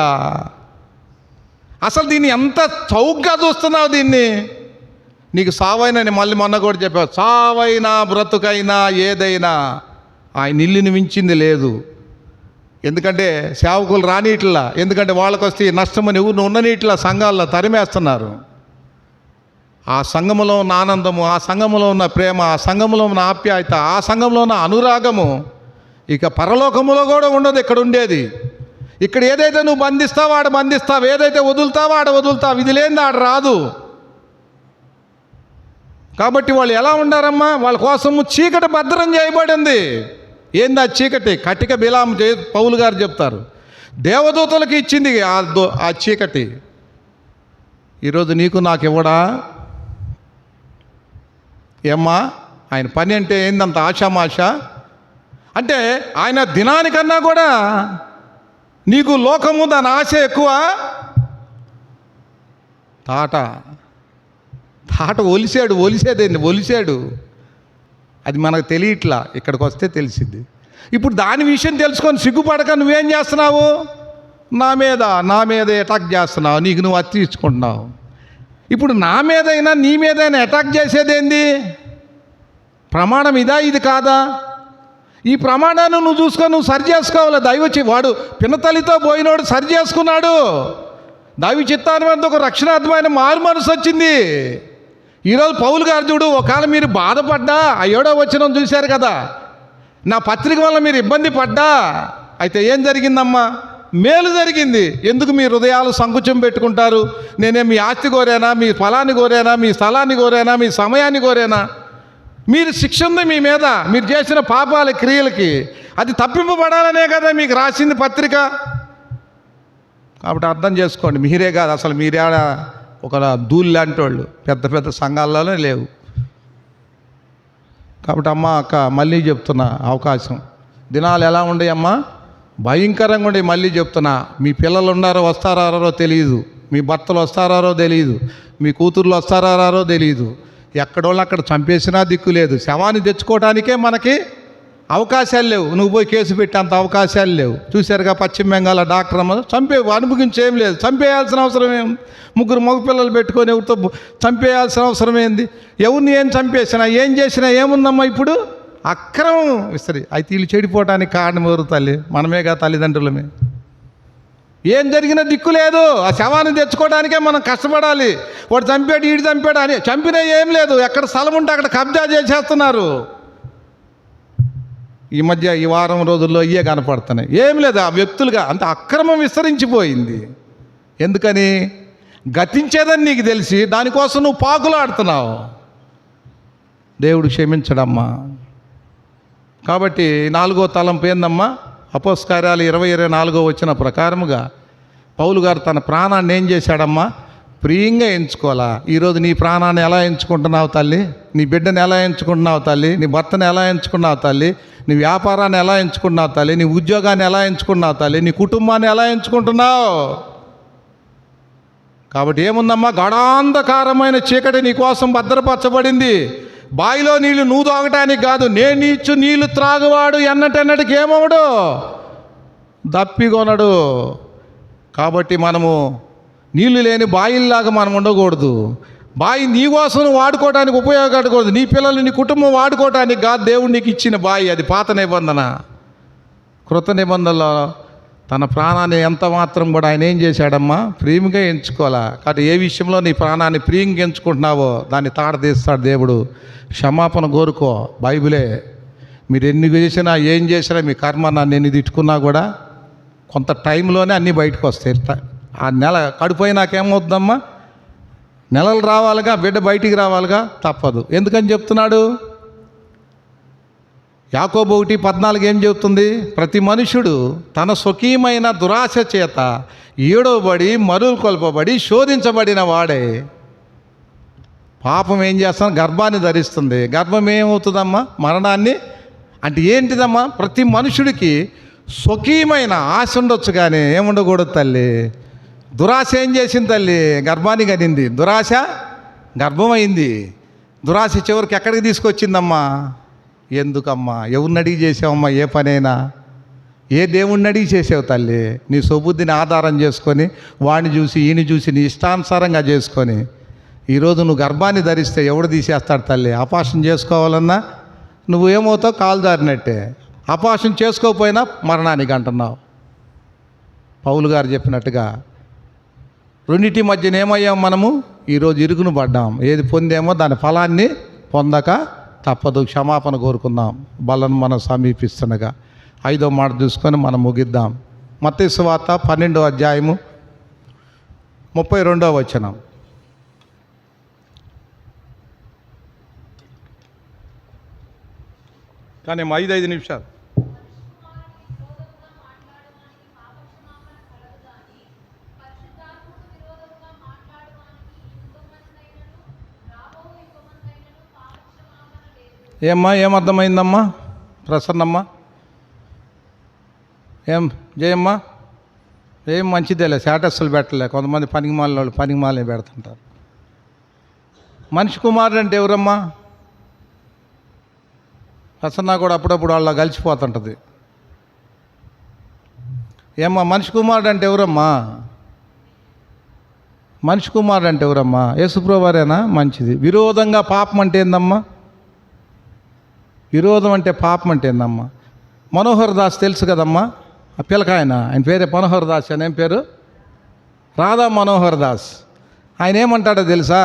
అసలు దీన్ని ఎంత చౌకగా చూస్తున్నావు దీన్ని? నీకు సావైనా మళ్ళీ మొన్న కూడా చెప్పావు, సావైనా బ్రతుకైనా ఏదైనా ఆయన ఇల్లుని మించింది లేదు. ఎందుకంటే సేవకులు రానిట్లా, ఎందుకంటే వాళ్ళకు వస్తే నష్టమని ఎవరిని ఉండనీట్లా సంఘాల్లో తరిమేస్తున్నారు. ఆ సంఘములో ఉన్న ఆనందము, ఆ సంఘములో ఉన్న ప్రేమ, ఆ సంఘములో ఉన్న ఆప్యాయత, ఆ సంఘంలో ఉన్న అనురాగము ఇక పరలోకములో కూడా ఉండదు. ఇక్కడ ఉండేది. ఇక్కడ ఏదైతే నువ్వు బంధిస్తావో ఆడ బంధిస్తావు, ఏదైతే వదులుతావో ఆడ వదులుతావు. ఇది లేనిది ఆడ రాదు. కాబట్టి వాళ్ళు ఎలా ఉండారమ్మా? వాళ్ళ కోసము చీకటి భద్రం చేయబడింది. ఏంది ఆ చీకటి? కటిక బిలాం పౌలు గారు చెప్తారు, దేవదూతలకు ఇచ్చింది ఆ చీకటి. ఈరోజు నీకు నాకు ఇవ్వడా? ఏమ్మా? ఆయన పని అంటే ఏందంత ఆషామాష? అంటే ఆయన దినానికన్నా కూడా నీకు లోకము దాని ఆశ ఎక్కువ. తాట ఒలిసాడు. అది మనకు తెలియట్లా, ఇక్కడికి వస్తే తెలిసిద్ది. ఇప్పుడు దాని విషయం తెలుసుకొని సిగ్గుపడక నువ్వేం చేస్తున్నావు? నా మీద అటాక్ చేస్తున్నావు, నీకు నువ్వు అత్తించుకుంటున్నావు. ఇప్పుడు నా మీదైనా నీ మీదైనా అటాక్ చేసేదేంది? ప్రమాణం ఇదా ఇది కాదా? ఈ ప్రమాణాన్ని నువ్వు చూసుకొని నువ్వు సరి చేసుకోవాలి. వాడు పినతల్లితో పోయినోడు సరి చేసుకున్నాడు. దైవ చిత్తానువంత ఒక రక్షణార్థమైన మారు మనసు వచ్చింది. ఈరోజు పౌలు గారు చూడు, ఒకవేళ మీరు బాధపడ్డా ఆ 7వ వచనం చూశారు కదా, నా పత్రిక వల్ల మీరు ఇబ్బంది పడ్డా అయితే ఏం జరిగిందమ్మా? మేలు జరిగింది. ఎందుకు మీ హృదయాలు సంకుచం పెట్టుకుంటారు? నేనే మీ ఆస్తి కోరానా, మీ ఫలాన్ని కోరానా, మీ స్థలాన్ని కోరానా, మీ సమయాన్ని కోరానా? మీరు శిక్ష ఉంది మీ మీద, మీరు చేసిన పాపాల క్రియలకి. అది తప్పింపబడాలనే కదా మీకు రాసింది పత్రిక. కాబట్టి అర్థం చేసుకోండి. మీరే కాదు, అసలు మీరే ఒక ధూళి లాంటి వాళ్ళు పెద్ద పెద్ద సంఘాల్లోనే లేవు. కాబట్టి అమ్మ అక్క మళ్ళీ చెప్తున్నా, అవకాశం దినాలు ఎలా ఉండేయమ్మా? భయంకరంగా ఉండే. మళ్ళీ చెప్తున్నా, మీ పిల్లలు ఉన్నారో వస్తారారో తెలియదు, మీ భర్తలు వస్తారారో తెలియదు, మీ కూతుర్లు వస్తారారో తెలియదు. ఎక్కడోళ్ళు అక్కడ చంపేసినా దిక్కు లేదు. శవాన్ని తెచ్చుకోవడానికే మనకి అవకాశాలు లేవు. నువ్వు పోయి కేసు పెట్టేంత అవకాశాలు లేవు. చూశారుగా పశ్చిమ బెంగాల్ డాక్టర్ అమ్మ అనుభవించేం లేదు. చంపేయాల్సిన అవసరం ఏం? 3 మగపిల్లలు పెట్టుకొని ఎవరితో చంపేయాల్సిన అవసరం ఏంది? ఎవరిని ఏం చంపేసినా ఏం చేసినా ఏముందమ్మా? ఇప్పుడు అక్రమం విస్తరి. అయితే వీళ్ళు చెడిపోవడానికి కారణం ఎవరు? తల్లి మనమేగా, తల్లిదండ్రులమే. ఏం జరిగినా దిక్కు లేదు. ఆ శవాన్ని తెచ్చుకోవడానికే మనం కష్టపడాలి. వాడు చంపాడు, ఈడు చంపాడు అని. చంపినా ఏం లేదు. ఎక్కడ స్థలం ఉంటే అక్కడ కబ్జా చేసేస్తున్నారు. ఈ మధ్య ఈ వారం రోజుల్లో ఇవే కనపడుతున్నాయి. ఏం లేదు, ఆ వ్యక్తులుగా అంత అక్రమం విస్తరించిపోయింది. ఎందుకని? గతించేదని నీకు తెలిసి దానికోసం నువ్వు పాకులాడుతున్నావు. దేవుడు క్షమించడమ్మా. కాబట్టి 4వ తలంపు ఏందమ్మా? అపోస్తలుల కార్యాలు 20-24 వచ్చిన ప్రకారముగా పౌలు గారు తన ప్రాణాన్ని ఏం చేశాడమ్మా? ప్రియంగా ఎంచుకోవాలా. ఈరోజు నీ ప్రాణాన్ని ఎలా ఎంచుకుంటున్నావు తల్లి? నీ బిడ్డను ఎలా ఎంచుకుంటున్నావు తల్లి? నీ భర్తను ఎలా ఎంచుకున్నావు తల్లి? నీ వ్యాపారాన్ని ఎలా ఎంచుకున్నావు తల్లి? నీ ఉద్యోగాన్ని ఎలా ఎంచుకున్నావు తల్లి? నీ కుటుంబాన్ని ఎలా ఎంచుకుంటున్నావు? కాబట్టి ఏముందమ్మా? గాఢాంధకారమైన చీకటి నీ కోసం భద్రపరచబడింది. బావిలో నీళ్లు నువ్వు తాగటానికి కాదు, నేను ఇచ్చు నీళ్లు త్రాగువాడు ఎన్నటెన్నటికి ఏమవడు, దప్పికొనడు. కాబట్టి మనము నీళ్లు లేని బాయిల్లాగా మనం ఉండకూడదు. బావి నీ కోసం వాడుకోవడానికి ఉపయోగపడకూడదు. నీ పిల్లలు నీ కుటుంబం వాడుకోవడానికి కాదు దేవుడు నీకు ఇచ్చిన బావి. అది పాత నిబంధన. కృత నిబంధనలో తన ప్రాణాన్ని ఎంత మాత్రం కూడా ఆయన ఏం చేశాడమ్మా? ప్రియంగా ఎంచుకోవాలా. కాబట్టి ఏ విషయంలో నీ ప్రాణాన్ని ప్రియంగా ఎంచుకుంటున్నావో దాన్ని తాడదీస్తాడు దేవుడు. క్షమాపణ కోరుకో. బైబిలే. మీరు ఎన్ని చేసినా ఏం చేసినా మీ కర్మ నన్ను ఎన్ని తిట్టుకున్నా కూడా కొంత టైంలోనే అన్నీ బయటకు వస్తాయి. ఆ నెల కడిపోయినాకేమవుతుందమ్మా? నెలలు రావాలిగా, బిడ్డ బయటికి రావాలిగా, తప్పదు. ఎందుకని చెప్తున్నాడు? యాకోబు 1:14 ఏం చెబుతుంది? ప్రతి మనుషుడు తన స్వకీయమైన దురాశ చేత ఏడవబడి మరులు కొల్పబడి శోధించబడిన వాడే. పాపం ఏం చేస్తాం? గర్భాన్ని ధరిస్తుంది. గర్భం ఏమవుతుందమ్మా? మరణాన్ని. అంటే ఏంటిదమ్మా? ప్రతి మనుషుడికి స్వకీయమైన ఆశ ఉండొచ్చు, కానీ ఏముండకూడదు తల్లి. దురాశ ఏం చేసింది తల్లి? గర్భాన్ని కనింది. దురాశ గర్భమైంది. దురాశ చివరికి ఎక్కడికి తీసుకొచ్చిందమ్మా? ఎందుకమ్మా? ఎవరిని అడిగి చేసావమ్మా ఏ పనైనా? ఏ దేవుణ్ణి అడిగి చేసావు తల్లి? నీ సుబుద్ధిని ఆధారం చేసుకొని, వాడిని చూసి ఈయన చూసి నీ ఇష్టానుసారంగా చేసుకొని ఈరోజు నువ్వు గర్భాన్ని ధరిస్తే ఎవడు తీసేస్తాడు తల్లి? అపార్షన్ చేసుకోవాలన్నా నువ్వు ఏమవుతావు? కాలు జారినట్టే. అపార్షన్ చేసుకోకపోయినా మరణానికి అంటున్నావు. పౌలు గారు చెప్పినట్టుగా రెండింటి మధ్యన ఏమయ్యాం మనము? ఈరోజు ఇరుగును పడ్డాం. ఏది పొందేమో దాని ఫలాన్ని పొందక తప్పదు. క్షమాపణ కోరుకుందాం బలను మనం సమీపిస్తుండగా. 5వ మాట చూసుకొని మనం ముగిద్దాం. మత్తయి సువార్త 12వ అధ్యాయము 32వ వచనం. కానీ 5 నిమిషాలు. ఏమ్మా, ఏమర్థమైందమ్మా? ప్రసన్నమ్మా, ఏం జయమ్మా? ఏం మంచిదేలే, స్టేటస్లు పెట్టలే. కొంతమంది పనికిమాలిన వాళ్ళు పనికిమాలే పెడుతుంటారు. మనిషి కుమారుడు అంటే ఎవరమ్మా? ప్రసన్న కూడా అప్పుడప్పుడు వాళ్ళ కలిసిపోతుంటుంది. ఏమ్మా, మనిషి కుమారుడు అంటే ఎవరమ్మా? మనిషి కుమారుడు అంటే ఎవరమ్మా? యేసుప్రభువారేనా? మంచిది. విరోధంగా పాపం అంటే ఏందమ్మా? విరోధం అంటే పాపం అంటే ఏందమ్మా? మనోహర్ దాస్ తెలుసు కదమ్మా, ఆ పిల్లకాయన. ఆయన పేరే మనోహర్ దాస్. అని ఏం పేరు? రాధా మనోహర్ దాస్. ఆయన ఏమంటాడో తెలుసా?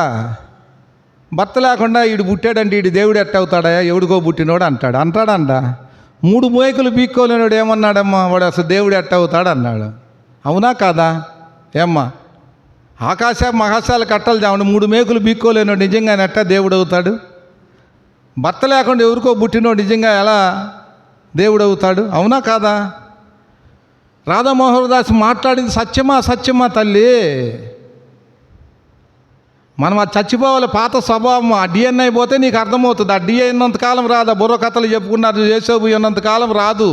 భర్త లేకుండా ఈడు పుట్టాడంటే ఈడు దేవుడు ఎట్ట అవుతాడా? ఎవడికో పుట్టినోడు అంటాడంట. 3 మోయకులు బీక్కోలేనోడు ఏమన్నాడమ్మా? వాడు అసలు దేవుడు ఎట్ట అవుతాడు అన్నాడు. అవునా కాదా? ఏమ్మా, ఆకాశ మహాశాల కట్టలు చావండి, 3 మేకులు బీక్కోలేనోడు నిజంగా ఎట్ట దేవుడు అవుతాడు? భర్త లేకుండా ఎవరికో పుట్టినోడు నిజంగా ఎలా దేవుడు అవుతాడు? అవునా కాదా? రాధామోహన్ దాస్ మాట్లాడింది సత్యమా? సత్యమా తల్లి? మనం అది చచ్చిపోవాలి. పాత స్వభావం, ఆ డిఎన్ఐ పోతే నీకు అర్థమవుతుంది. ఆ డిఎన్ఐ ఉన్నంతకాలం రాదు. బుర్ర కథలు చెప్పుకున్నారు, యేసోబు ఉన్నంతకాలం రాదు.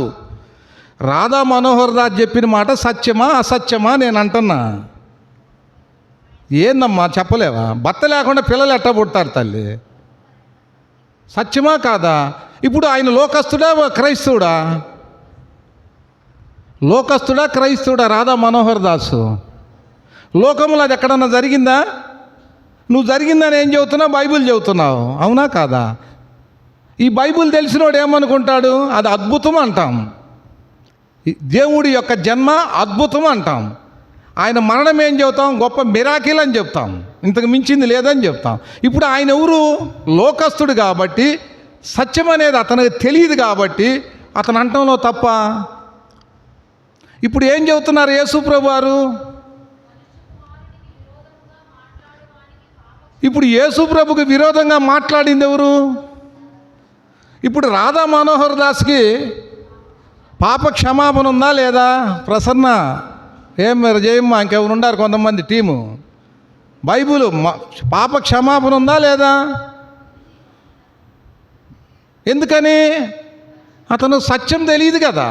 రాధా మనోహర్ దాస్ చెప్పిన మాట సత్యమా అసత్యమా నేను అంటున్నా. ఏందమ్మా చెప్పలేవా? భర్త లేకుండా పిల్లలు ఎట్టా పుడతారు తల్లి? సత్యమా కాదా? ఇప్పుడు ఆయన లోకస్తుడా క్రైస్తవుడా? లోకస్తుడా క్రైస్తవుడా రాధా మనోహర్ దాసు? లోకంలో అది ఎక్కడన్నా జరిగిందా? నువ్వు జరిగిందని ఏం చెబుతున్నావు? బైబిల్ చెబుతున్నావు. అవునా కాదా? ఈ బైబిల్ తెలిసినోడు ఏమనుకుంటాడు? అది అద్భుతం అంటాం. దేవుడి యొక్క జన్మ అద్భుతం అంటాం. ఆయన మరణం ఏం చెబుతాం? గొప్ప మిరాకిల్ అని చెప్తాం. ఇంతకు మించింది లేదని చెప్తాం. ఇప్పుడు ఆయన ఎవరు? లోకస్తుడు కాబట్టి, సత్యం అనేది అతనికి తెలియదు కాబట్టి అతను అంటంలో తప్ప. ఇప్పుడు ఏం చెబుతున్నారు యేసుప్రభు వారు? ఇప్పుడు యేసుప్రభుకి విరోధంగా మాట్లాడింది ఎవరు? ఇప్పుడు రాధా మనోహర్ దాస్కి పాప క్షమాపణ ఉందా లేదా? ప్రసన్న ఏం మీరు చేయమ్మా, ఇంకెవరు ఉండారు కొంతమంది టీము. బైబుల్ పాప క్షమాపణ ఉందా లేదా? ఎందుకని? అతను సత్యం తెలియదు కదా,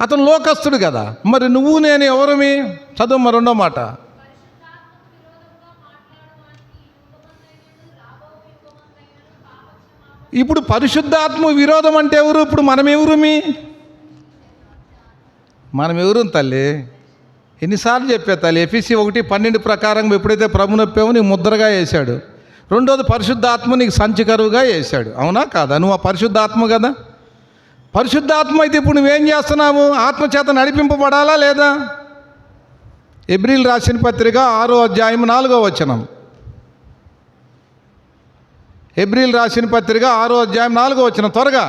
అతను లోకస్తుడు కదా. మరి నువ్వు నేను ఎవరమి? చదువు 2వ మాట. ఇప్పుడు పరిశుద్ధాత్మ విరోధం అంటే ఎవరు? ఇప్పుడు మనం ఎవరుమి? మనం ఎవరు తల్లి? ఎన్నిసార్లు చెప్పా తల్లి? ఎఫెసీ 1:12 ప్రకారం ఎప్పుడైతే ప్రభు నొప్పావో నీకు ముద్రగా వేశాడు. 2వది పరిశుద్ధాత్మ నీకు సంచికరువుగా వేశాడు. అవునా కాదా? నువ్వు ఆ పరిశుద్ధాత్మ కదా. పరిశుద్ధాత్మ అయితే ఇప్పుడు నువ్వేం చేస్తున్నావు? ఆత్మచేత నడిపింపబడాలా లేదా? హెబ్రీయులు రాసిన పత్రిక 6వ అధ్యాయం 4వ వచనం. హెబ్రీయులు రాసిన పత్రిక 6వ అధ్యాయం 4వ వచనం. త్వరగా.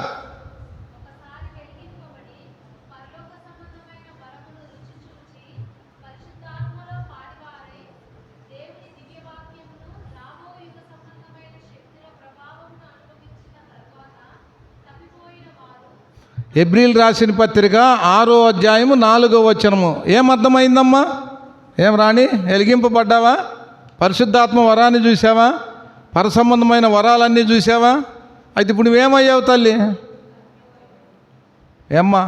హెబ్రీలు రాసిన పత్రిక 6వ అధ్యాయము 4వ వచనము. ఏమర్థమైందమ్మా? ఏం రాణి, వెలిగింపబడ్డావా? పరిశుద్ధాత్మ వరాన్ని చూసావా? పరసంబంధమైన వరాలన్నీ చూసావా? అయితే ఇప్పుడు నువ్వేమయ్యావు తల్లి? ఏమ్మా,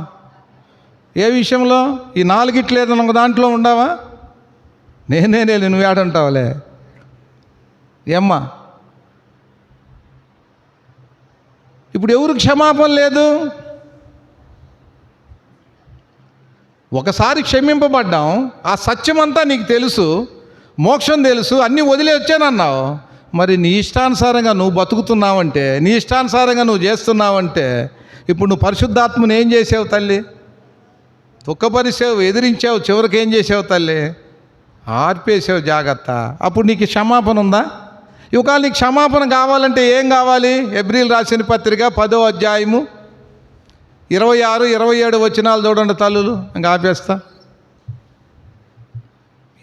ఏ విషయంలో? ఈ 4 ఏదైనా ఒక దాంట్లో ఉండవా? నేనే నువ్వు ఏడంటావులే. ఏమ్మా, ఇప్పుడు ఎవరు క్షమాపణ లేదు? ఒకసారి క్షమింపబడ్డాం, ఆ సత్యమంతా నీకు తెలుసు, మోక్షం తెలుసు, అన్నీ వదిలే వచ్చానన్నావు. మరి నీ ఇష్టానుసారంగా నువ్వు బతుకుతున్నావంటే, నీ ఇష్టానుసారంగా నువ్వు చేస్తున్నావంటే, ఇప్పుడు నువ్వు పరిశుద్ధాత్మను ఏం చేసావు తల్లి? దుఃఖపరిచావు, ఎదిరించావు, చివరికి ఏం చేసావు తల్లి? ఆర్పేసావు. జాగ్రత్త. అప్పుడు నీకు క్షమాపణ ఉందా? ఇవాళ నీకు క్షమాపణ కావాలంటే ఏం కావాలి? హెబ్రీలు రాసిన పత్రిక 10వ అధ్యాయము 26, 27 వచనాలు చూడండి తల్లులు. ఇంకా ఆపేస్తా.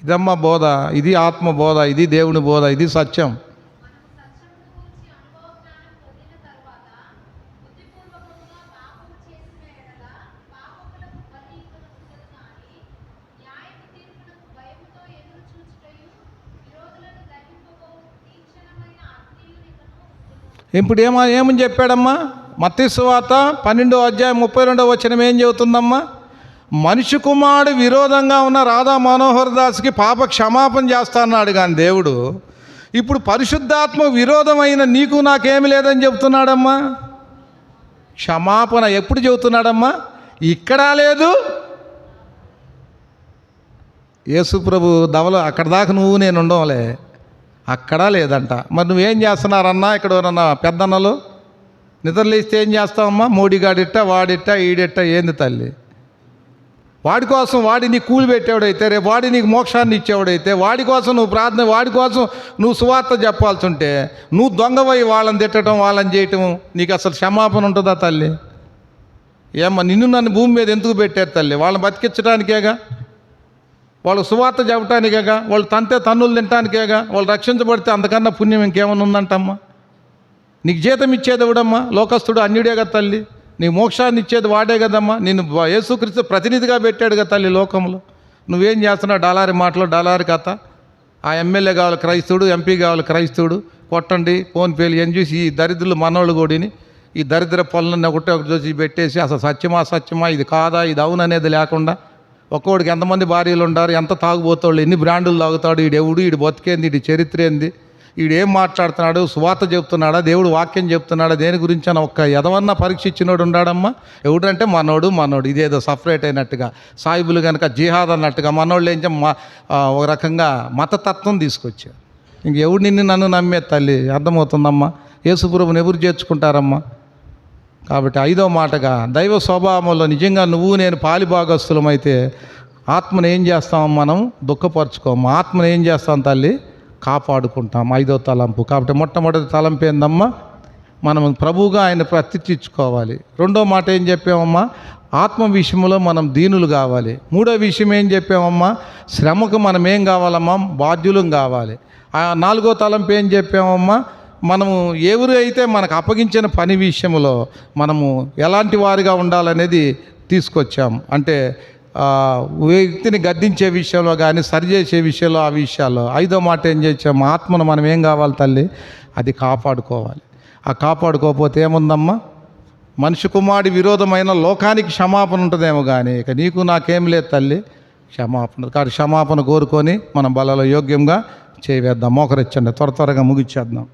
ఇదమ్మ బోధ, ఇది ఆత్మ బోధ, ఇది దేవుని బోధ, ఇది సత్యం. ఇప్పుడు ఏమని చెప్పాడమ్మా? మత్తయి సువార్త 12వ అధ్యాయం 32వ వచనం ఏం చెబుతుందమ్మా? మనిషి కుమారుడు విరోధంగా ఉన్న రాధా మనోహర్ దాస్కి పాప క్షమాపణ చేస్తా అన్నాడు కానీ దేవుడు ఇప్పుడు పరిశుద్ధాత్మ విరోధమైన నీకు నాకేమి లేదని చెబుతున్నాడమ్మా. క్షమాపణ ఎప్పుడు చెబుతున్నాడమ్మా? ఇక్కడ లేదు. యేసు ప్రభు దవల అక్కడ దాకా నువ్వు నేను ఉండవులే, అక్కడ లేదంట. మరి నువ్వేం చేస్తున్నారన్నా? ఇక్కడ ఎవరన్నా పెద్దన్నలు నిద్రలేస్తే ఏం చేస్తావమ్మా? మోడీగాడిట్ట, వాడిట్ట, ఈడిట్ట, ఏంది తల్లి? వాడి కోసం వాడి నీకు కూలి పెట్టేవాడైతే, రేపు వాడి నీకు మోక్షాన్ని ఇచ్చేవాడైతే, వాడి కోసం నువ్వు ప్రార్థన, వాడి కోసం నువ్వు సువార్త చెప్పాల్సి ఉంటే నువ్వు దొంగవై వాళ్ళని తిట్టడం, వాళ్ళని చేయటం, నీకు అసలు క్షమాపణ ఉంటుందా తల్లి? ఏమ్మా, నిన్ను నన్ను భూమి మీద ఎందుకు పెట్టారు తల్లి? వాళ్ళని బతికించడానికేగా, వాళ్ళు సువార్త చెప్పడానికేగా, వాళ్ళు తన్నులు తినటానికేగా, వాళ్ళు రక్షించబడితే అంతకన్నా పుణ్యం ఇంకేమైనా ఉందంటమ్మా? నీకు జీతం ఇచ్చేది ఎవడమ్మా? లోకస్తుడు అన్యుడే కదా తల్లి. నీ మోక్షాన్ని ఇచ్చేది వాడే కదమ్మా. నిన్ను యేసుక్రీస్తు ప్రతినిధిగా పెట్టాడు కదా తల్లి లోకంలో. నువ్వేం చేస్తున్నావు? డలారి మాటలు, డలారి కథ. ఆ ఎమ్మెల్యే కావాలి క్రైస్తవుడు, ఎంపీ కావాలి క్రైస్తవుడు, కొట్టండి ఫోన్పేలు ఏం చూసి ఈ దరిద్రులు మనోళ్ళు కూడిని ఈ దరిద్ర పనులన్నీ ఒకటి చూసి పెట్టేసి అసలు సత్యమా సత్యమా, ఇది కాదా, ఇది అవుననేది లేకుండా ఒక్కోడికి ఎంతమంది భార్యలు ఉండారు, ఎంత తాగుబోతాడు, ఎన్ని బ్రాండులు తాగుతాడు, ఈడెవడు, ఈడు బతికేంది, ఈడి చరిత్ర ఏంది, ఈడేం మాట్లాడుతున్నాడు, సువార్త చెప్తున్నాడా, దేవుడు వాక్యం చెప్తున్నాడా, దేని గురించి అని ఒక్క ఎదవన్నా పరీక్ష ఇచ్చినోడు ఉన్నాడమ్మా? ఎవడంటే మనోడు ఇదేదో సపరేట్ అయినట్టుగా, సాయిబులు కనుక జిహాద్ అన్నట్టుగా మనోళ్ళు ఏం ఒక రకంగా మతతత్వం తీసుకొచ్చారు. ఇంకెవడు నిన్ను నన్ను నమ్మే తల్లి? అర్థమవుతుందమ్మా? యేసుప్రభుని ఎవరు చేర్చుకుంటారమ్మా? కాబట్టి 5వ మాటగా దైవ స్వభావంలో నిజంగా నువ్వు నేను పాలిభాగస్తులమైతే ఆత్మను ఏం చేస్తాం? మనం దుఃఖపరచుకోము. ఆత్మను ఏం చేస్తాం తల్లి? కాపాడుకుంటాం. 5వ తలంపు. కాబట్టి మొట్టమొదటి తలంపు ఏందమ్మా? మనం ప్రభువుగా ఆయన ప్రతిష్ఠించుకోవాలి. 2వ మాట ఏం చెప్పామమ్మా? ఆత్మ విషయంలో మనం దీనులు కావాలి. 3వ విషయం ఏం చెప్పామమ్మా? శ్రమకు మనం ఏం కావాలమ్మా? బాధ్యులం కావాలి. 4వ తలంపు ఏం చెప్పామమ్మా? మనము ఎవరు అయితే మనకు అప్పగించిన పని విషయంలో మనము ఎలాంటి వారిగా ఉండాలనేది తీసుకొచ్చాం. అంటే వ్యక్తిని గద్దించే విషయంలో కానీ సరిచేసే విషయంలో, ఆ విషయాల్లో. 5వ మాట ఏం చేసాము? ఆత్మను మనం ఏం కావాలి తల్లి? అది కాపాడుకోవాలి. ఆ కాపాడుకోకపోతే ఏముందమ్మా? మనిషి కుమారుడి విరోధమైన లోకానికి క్షమాపణ ఉంటుందేమో కానీ ఇక నీకు నాకేం లేదు తల్లి క్షమాపణ. కాబట్టి క్షమాపణ కోరుకొని మనం బలలో యోగ్యంగా చేయవేద్దాం. మోకరిచ్చండి, త్వరగా ముగిచ్చేద్దాం.